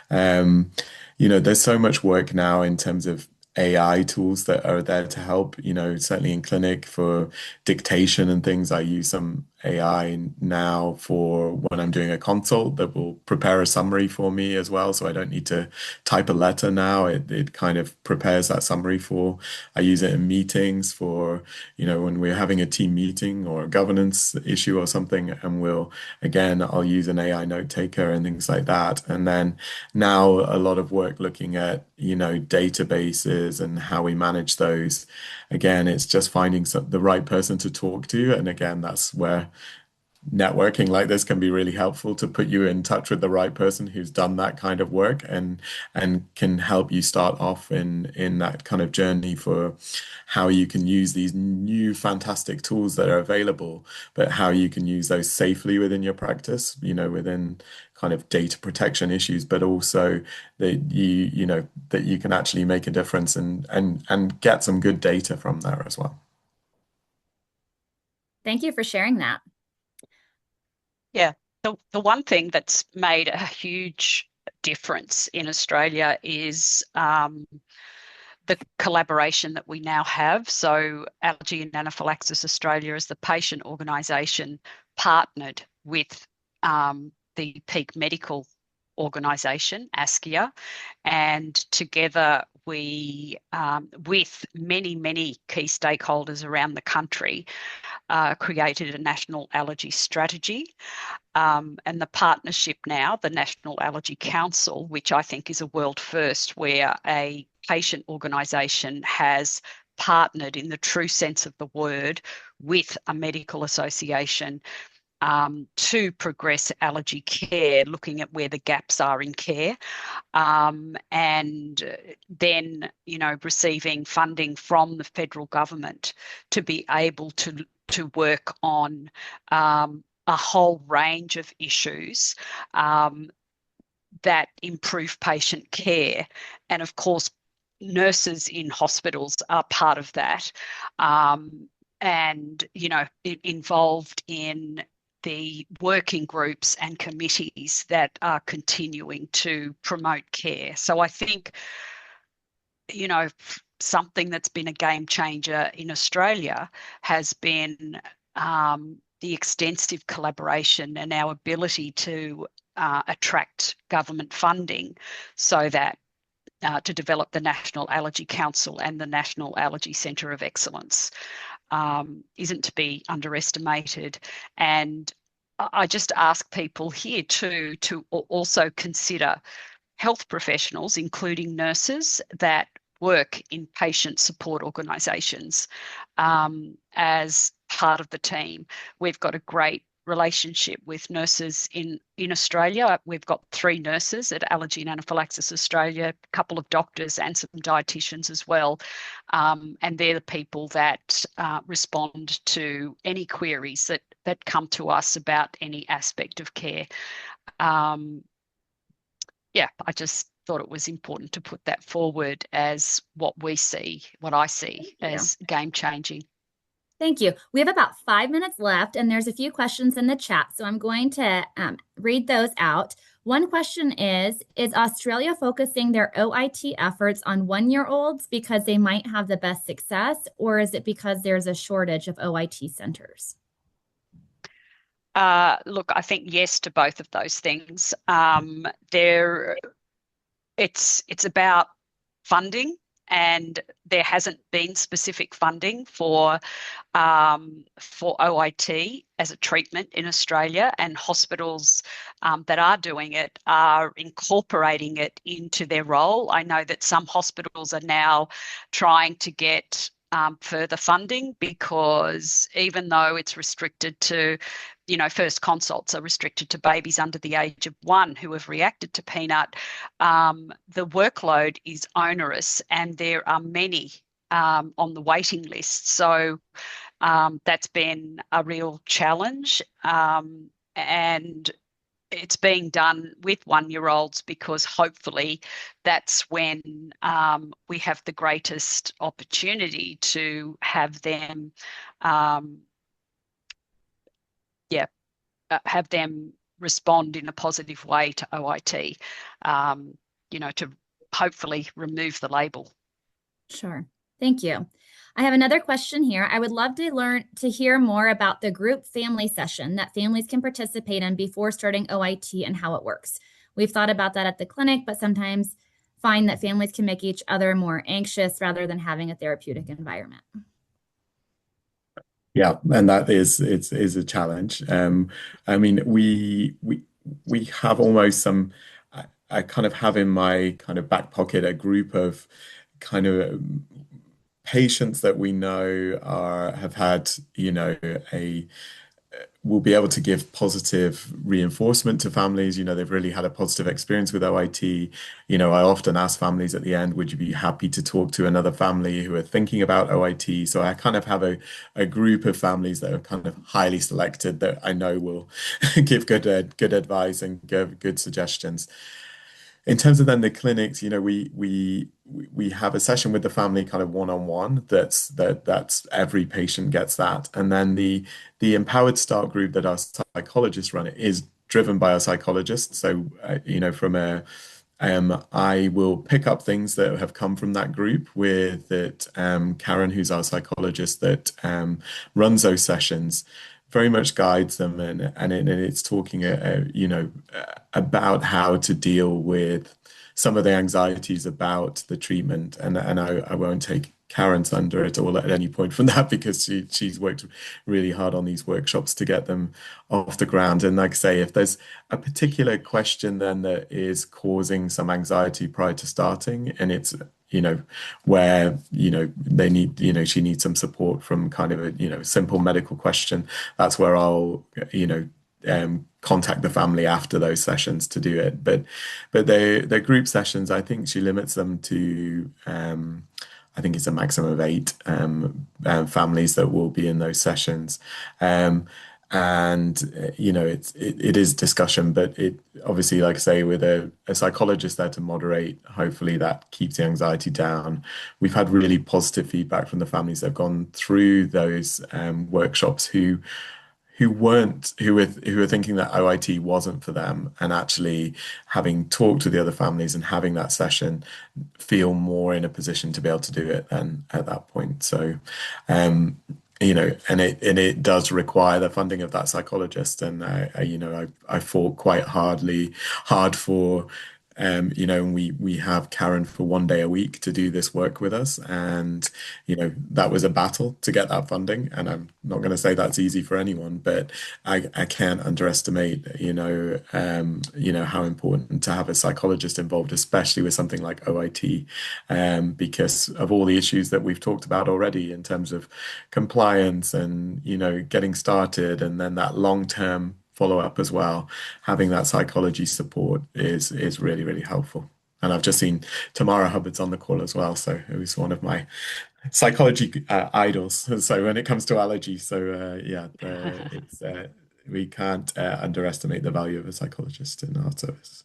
There's so much work now in terms of AI tools that are there to help, certainly in clinic for dictation and things. I use some AI now for when I'm doing a consult that will prepare a summary for me as well. So I don't need to type a letter now. It kind of prepares that summary I use it in meetings for, when we're having a team meeting or a governance issue or something, and I'll use an AI note taker and things like that. And then now a lot of work looking at, databases and how we manage those. Again, it's just finding the right person to talk to. And again, that's where networking like this can be really helpful, to put you in touch with the right person who's done that kind of work and can help you start off in that kind of journey for how you can use these new fantastic tools that are available, but how you can use those safely within your practice, within kind of data protection issues, but also that you can actually make a difference and get some good data from there as well. Thank you for sharing that. Yeah, the one thing that's made a huge difference in Australia is the collaboration that we now have. So Allergy and Anaphylaxis Australia, as the patient organisation, partnered with the Peak Medical organisation, ASCIA, and together we, with many key stakeholders around the country, created a national allergy strategy. And the partnership now, the National Allergy Council, which I think is a world first, where a patient organisation has partnered in the true sense of the word with a medical association to progress allergy care, looking at where the gaps are in care, and then, receiving funding from the federal government to be able to work on a whole range of issues that improve patient care. And of course, nurses in hospitals are part of that, and, involved in the working groups and committees that are continuing to promote care. So I think, something that's been a game changer in Australia has been the extensive collaboration and our ability to attract government funding so that to develop the National Allergy Council and the National Allergy Centre of Excellence isn't to be underestimated. And I just ask people here too to also consider health professionals, including nurses, that work in patient support organisations as part of the team. We've got a great relationship with nurses in Australia. We've got 3 nurses at Allergy and Anaphylaxis Australia, a couple of doctors and some dietitians as well. And they're the people that respond to any queries that come to us about any aspect of care. Yeah, I just thought it was important to put that forward as what I see as game changing. Thank you. We have about 5 minutes left, and there's a few questions in the chat, so I'm going to read those out. One question is Australia focusing their OIT efforts on 1-year-olds because they might have the best success, or is it because there's a shortage of OIT centers? Look, I think yes to both of those things. It's about funding, and there hasn't been specific funding for OIT as a treatment in Australia, and hospitals that are doing it are incorporating it into their role. I know that some hospitals are now trying to get further funding, because even though it's restricted to, first consults are restricted to babies under the age of 1 who have reacted to peanut, the workload is onerous, and there are many on the waiting list. So that's been a real challenge, and it's being done with 1-year-olds because hopefully that's when we have the greatest opportunity to have them have them respond in a positive way to OIT, to hopefully remove the label. Sure. Thank you. I have another question here. I would love to hear more about the group family session that families can participate in before starting OIT and how it works. We've thought about that at the clinic, but sometimes find that families can make each other more anxious rather than having a therapeutic environment. Yeah, and that is a challenge. I mean, we have almost some. I kind of have in my kind of back pocket a group of kind of patients that we know have had, will be able to give positive reinforcement to families. They've really had a positive experience with OIT. I often ask families at the end, would you be happy to talk to another family who are thinking about OIT? So I kind of have a group of families that are kind of highly selected that I know will give good advice and give good suggestions. In terms of then the clinics, we have a session with the family kind of one-on-one. That's every patient gets that, and then the Empowered Start group that our psychologists run is driven by our psychologists. So I will pick up things that have come from that group with that. Karen, who's our psychologist that runs those sessions, very much guides them, and it's talking about how to deal with some of the anxieties about the treatment, and I won't take Karen's under it all at any point from that, because she's worked really hard on these workshops to get them off the ground. And like I say, if there's a particular question then that is causing some anxiety prior to starting, and it's where they need she needs some support from kind of a simple medical question, that's where I'll contact the family after those sessions to do it. But the group sessions, I think she limits them to I think it's a maximum of 8 families that will be in those sessions. And it is discussion, but it obviously, like I say, with a psychologist there to moderate, hopefully that keeps the anxiety down. We've had really positive feedback from the families that have gone through those workshops who were thinking that OIT wasn't for them, and actually having talked to the other families and having that session, feel more in a position to be able to do it than at that point. So and it does require the funding of that psychologist, and I fought quite hard for and we have Karen for 1 day a week to do this work with us, and that was a battle to get that funding, and I'm not going to say that's easy for anyone, but I can't underestimate how important to have a psychologist involved, especially with something like OIT, because of all the issues that we've talked about already in terms of compliance and getting started, and then that long-term follow-up as well. Having that psychology support is really, really helpful. And I've just seen Tamara Hubbard's on the call as well, so it was one of my psychology idols. So when it comes to allergy, it's we can't underestimate the value of a psychologist in our service.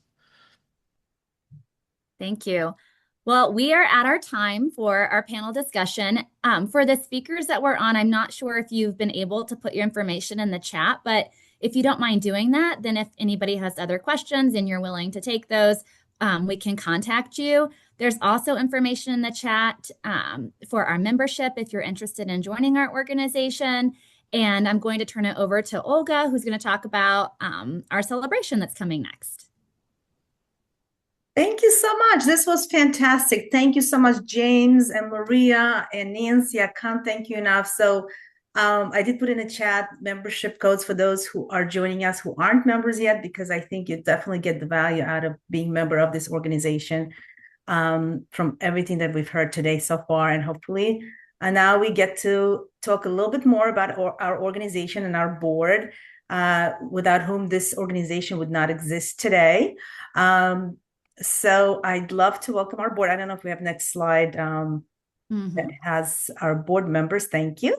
Thank you. Well, we are at our time for our panel discussion. For the speakers that we're on, I'm not sure if you've been able to put your information in the chat, but if you don't mind doing that, then if anybody has other questions and you're willing to take those, we can contact you. There's also information in the chat for our membership if you're interested in joining our organization. And I'm going to turn it over to Olga, who's going to talk about our celebration that's coming next. Thank you so much. This was fantastic. Thank you so much, James and Maria and Nancy. I can't thank you enough. So I did put in a chat membership codes for those who are joining us who aren't members yet, because I think you definitely get the value out of being a member of this organization from everything that we've heard today so far. And hopefully now we get to talk a little bit more about our organization and our board, without whom this organization would not exist today. So I'd love to welcome our board. I don't know if we have next slide that has our board members. Thank you.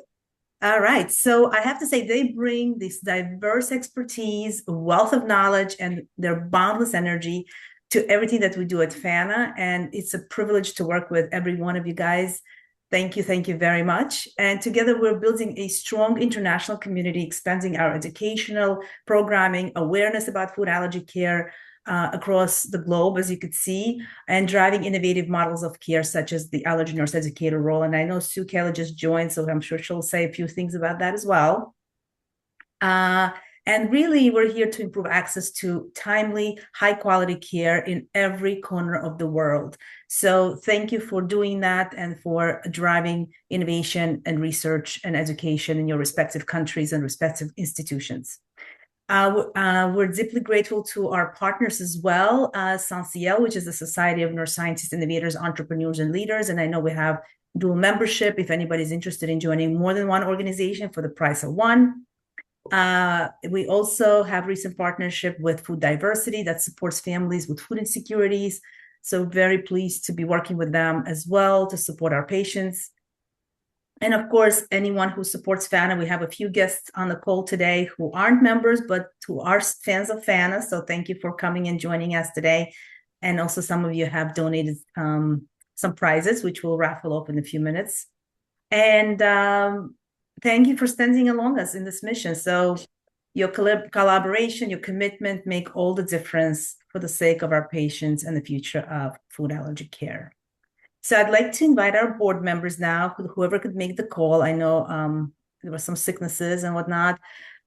All right. So I have to say they bring this diverse expertise, wealth of knowledge, and their boundless energy to everything that we do at FANA. And it's a privilege to work with every one of you guys. Thank you. Thank you very much. And together we're building a strong international community, expanding our educational programming, awareness about food allergy care, across the globe, as you could see, and driving innovative models of care, such as the allergy nurse educator role. And I know Sue Kelly just joined, so I'm sure she'll say a few things about that as well. And really, we're here to improve access to timely, high-quality care in every corner of the world. So thank you for doing that and for driving innovation and research and education in your respective countries and respective institutions. We're deeply grateful to our partners as well, SANCIEL, which is the Society of Neuroscientists, Innovators, Entrepreneurs, and Leaders. And I know we have dual membership if anybody's interested in joining more than one organization for the price of one. We also have recent partnership with Food Diversity that supports families with food insecurities. So very pleased to be working with them as well to support our patients. And of course, anyone who supports FANA, we have a few guests on the call today who aren't members, but who are fans of FANA. So thank you for coming and joining us today. And also some of you have donated some prizes, which we'll raffle off in a few minutes. And thank you for standing along us in this mission. So your collaboration, your commitment make all the difference for the sake of our patients and the future of food allergy care. So I'd like to invite our board members now, whoever could make the call. I know there were some sicknesses and whatnot,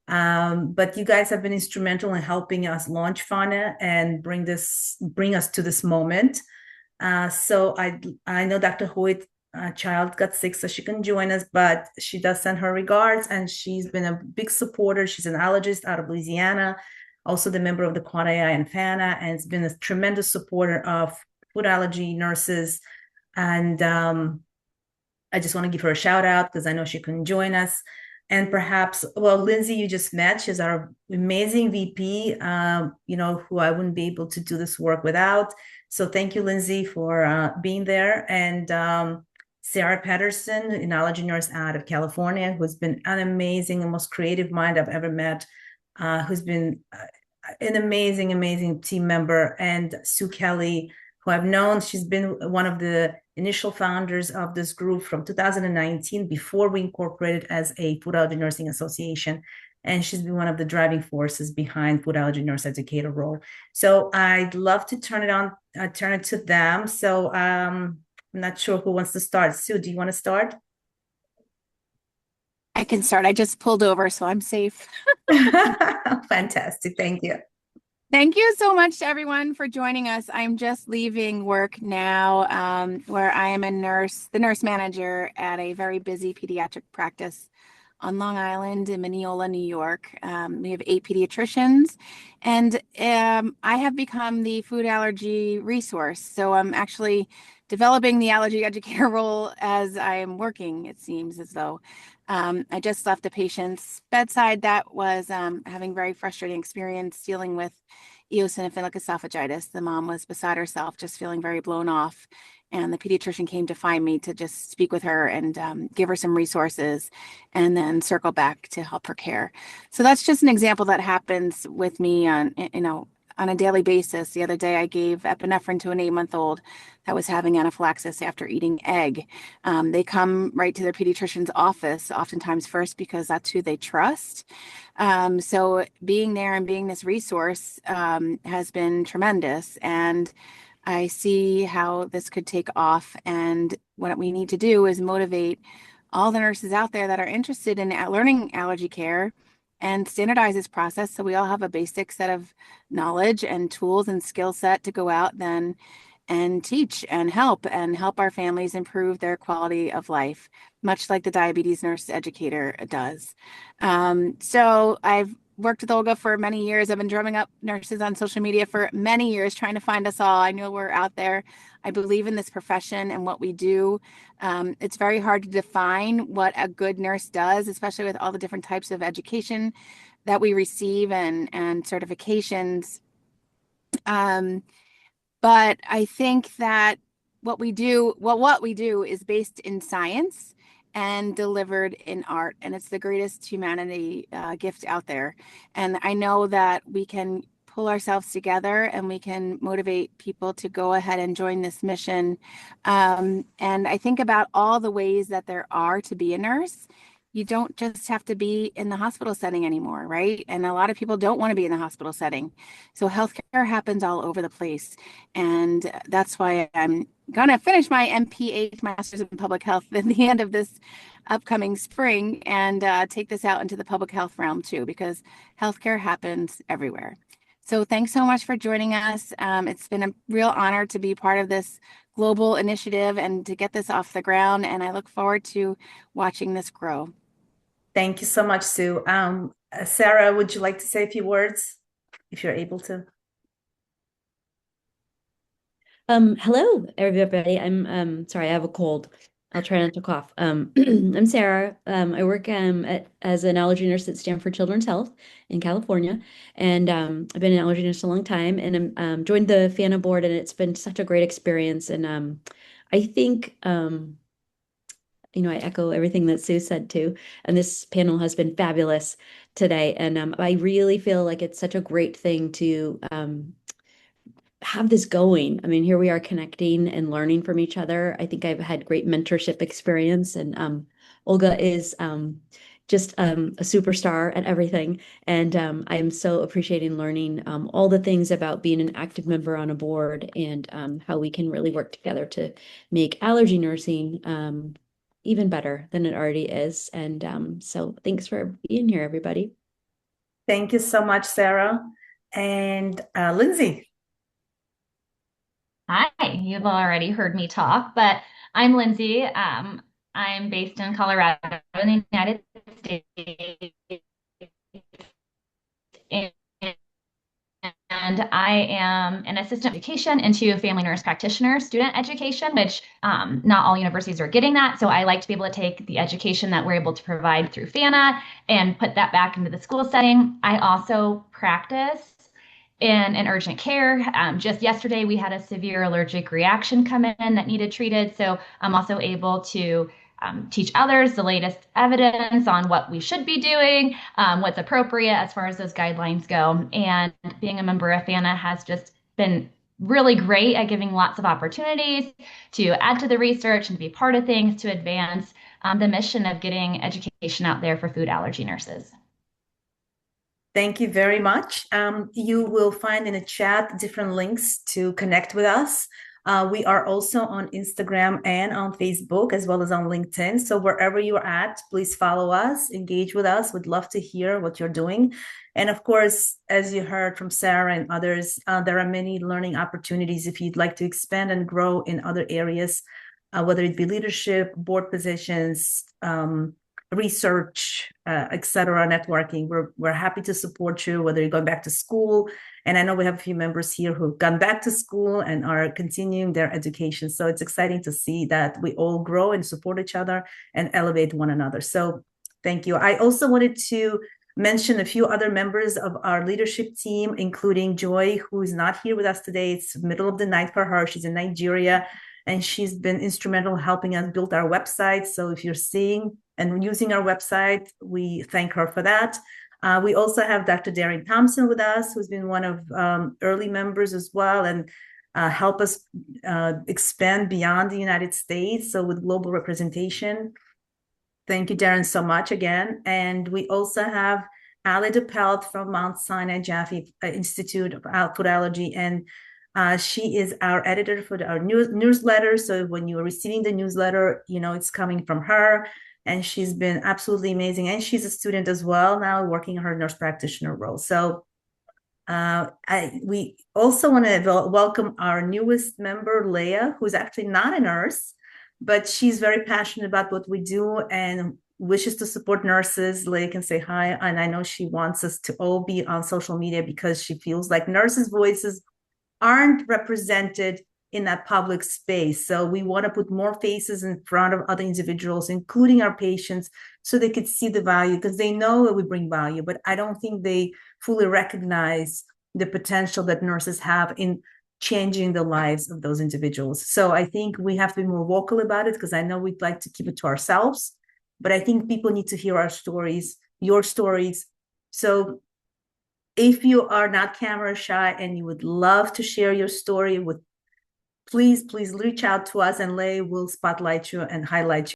but you guys have been instrumental in helping us launch FANA and bring us to this moment. So I know Dr. Hoyt child got sick, so she couldn't join us, but she does send her regards, and she's been a big supporter. She's an allergist out of Louisiana, also the member of the Quad AI and FANA, and it's been a tremendous supporter of food allergy nurses. And I just want to give her a shout out because I know she couldn't join us. And perhaps, well, Lindsay, you just met. She's our amazing VP, who I wouldn't be able to do this work without. So thank you, Lindsay, for being there. And Sarah Patterson, an allergy nurse out of California, who's been an amazing and most creative mind I've ever met, who's been an amazing, amazing team member. And Sue Kelly, who I've known, she's been one of the initial founders of this group from 2019, before we incorporated as a Food Allergy Nursing Association. And she's been one of the driving forces behind Food Allergy Nurse Educator role. So I'd love to turn it to them. So I'm not sure who wants to start. Sue, do you want to start? I can start. I just pulled over, so I'm safe. Fantastic. Thank you. Thank you so much to everyone for joining us. I'm just leaving work now, where I am the nurse manager at a very busy pediatric practice on Long Island in Mineola, New York. We have 8 pediatricians, and I have become the food allergy resource. So I'm actually developing the allergy educator role as I am working, it seems as though. I just left a patient's bedside that was having very frustrating experience dealing with eosinophilic esophagitis. The mom was beside herself, just feeling very blown off. And the pediatrician came to find me to just speak with her and give her some resources and then circle back to help her care. So that's just an example that happens with me on a daily basis. The other day, I gave epinephrine to an 8-month-old that was having anaphylaxis after eating egg. They come right to their pediatrician's office, oftentimes first because that's who they trust. So being there and being this resource has been tremendous. And I see how this could take off. And what we need to do is motivate all the nurses out there that are interested in learning allergy care and standardize this process so we all have a basic set of knowledge and tools and skill set to go out then and teach and help our families improve their quality of life, much like the diabetes nurse educator does. So I've worked with Olga for many years. I've been drumming up nurses on social media for many years, trying to find us all. I know we're out there. I believe in this profession and what we do. It's very hard to define what a good nurse does, especially with all the different types of education that we receive and certifications. But I think that what we do is based in science and delivered in art, and it's the greatest humanity gift out there. And I know that we can pull ourselves together and we can motivate people to go ahead and join this mission. And I think about all the ways that there are to be a nurse. You don't just have to be in the hospital setting anymore, right? And a lot of people don't want to be in the hospital setting. So healthcare happens all over the place. And that's why I'm going to finish my MPH, Master's in Public Health, at the end of this upcoming spring and take this out into the public health realm too, because healthcare happens everywhere. So thanks so much for joining us. It's been a real honor to be part of this global initiative and to get this off the ground. And I look forward to watching this grow. Thank you so much, Sue. Sarah, would you like to say a few words if you're able to? Hello, everybody. I'm sorry, I have a cold. I'll try not to cough. I'm Sarah. I work as an allergy nurse at Stanford Children's Health in California, and I've been an allergy nurse a long time. And I'm joined the FANA board, and it's been such a great experience. And I think I echo everything that Sue said too. And this panel has been fabulous today, and I really feel like it's such a great thing to have this going. I mean, here we are connecting and learning from each other. I think I've had great mentorship experience, and Olga is just a superstar at everything. And I am so appreciating learning all the things about being an active member on a board and how we can really work together to make allergy nursing even better than it already is. And so thanks for being here, everybody. Thank you so much, Sarah. And Lindsay. Hi, you've already heard me talk, but I'm Lindsay. I'm based in Colorado in the United States. And I am an assistant education into family nurse practitioner student education, which not all universities are getting that. So I like to be able to take the education that we're able to provide through FANA and put that back into the school setting. I also practice in urgent care. Just yesterday, we had a severe allergic reaction come in that needed treated. So I'm also able to teach others the latest evidence on what we should be doing, what's appropriate as far as those guidelines go. And being a member of FANA has just been really great at giving lots of opportunities to add to the research and be part of things to advance the mission of getting education out there for food allergy nurses. Thank you very much. You will find in the chat different links to connect with us. We are also on Instagram and on Facebook, as well as on LinkedIn. So wherever you're at, please follow us, engage with us. We'd love to hear what you're doing. And of course, as you heard from Sarah and others, there are many learning opportunities if you'd like to expand and grow in other areas, whether it be leadership, board positions, research, etc., networking. We're happy to support you, whether you're going back to school. And I know we have a few members here who've gone back to school and are continuing their education. So it's exciting to see that we all grow and support each other and elevate one another. So thank you. I also wanted to mention a few other members of our leadership team, including Joy, who is not here with us today. It's middle of the night for her. She's in Nigeria, and she's been instrumental helping us build our website. So if you're seeing and using our website, we thank her for that. We also have Dr. Darren Thompson with us, who's been one of early members as well, and help us expand beyond the United States, so with global representation. Thank you, Darren, so much again. And we also have Ali DePelt from Mount Sinai Jaffe Institute of Food Allergy, and she is our editor for our newsletter. So when you are receiving the newsletter, you know it's coming from her. And she's been absolutely amazing. And she's a student as well now, working her nurse practitioner role. So we also want to welcome our newest member, Leah, who's actually not a nurse, but she's very passionate about what we do and wishes to support nurses. Leah can say hi. And I know she wants us to all be on social media because she feels like nurses' voices aren't represented in that public space. So we want to put more faces in front of other individuals, including our patients, so they could see the value, because they know that we bring value, but I don't think they fully recognize the potential that nurses have in changing the lives of those individuals. So I think we have to be more vocal about it, because I know we'd like to keep it to ourselves, but I think people need to hear our stories, your stories. So if you are not camera shy and you would love to share your story with, please reach out to us, and Leigh will spotlight you and highlight you.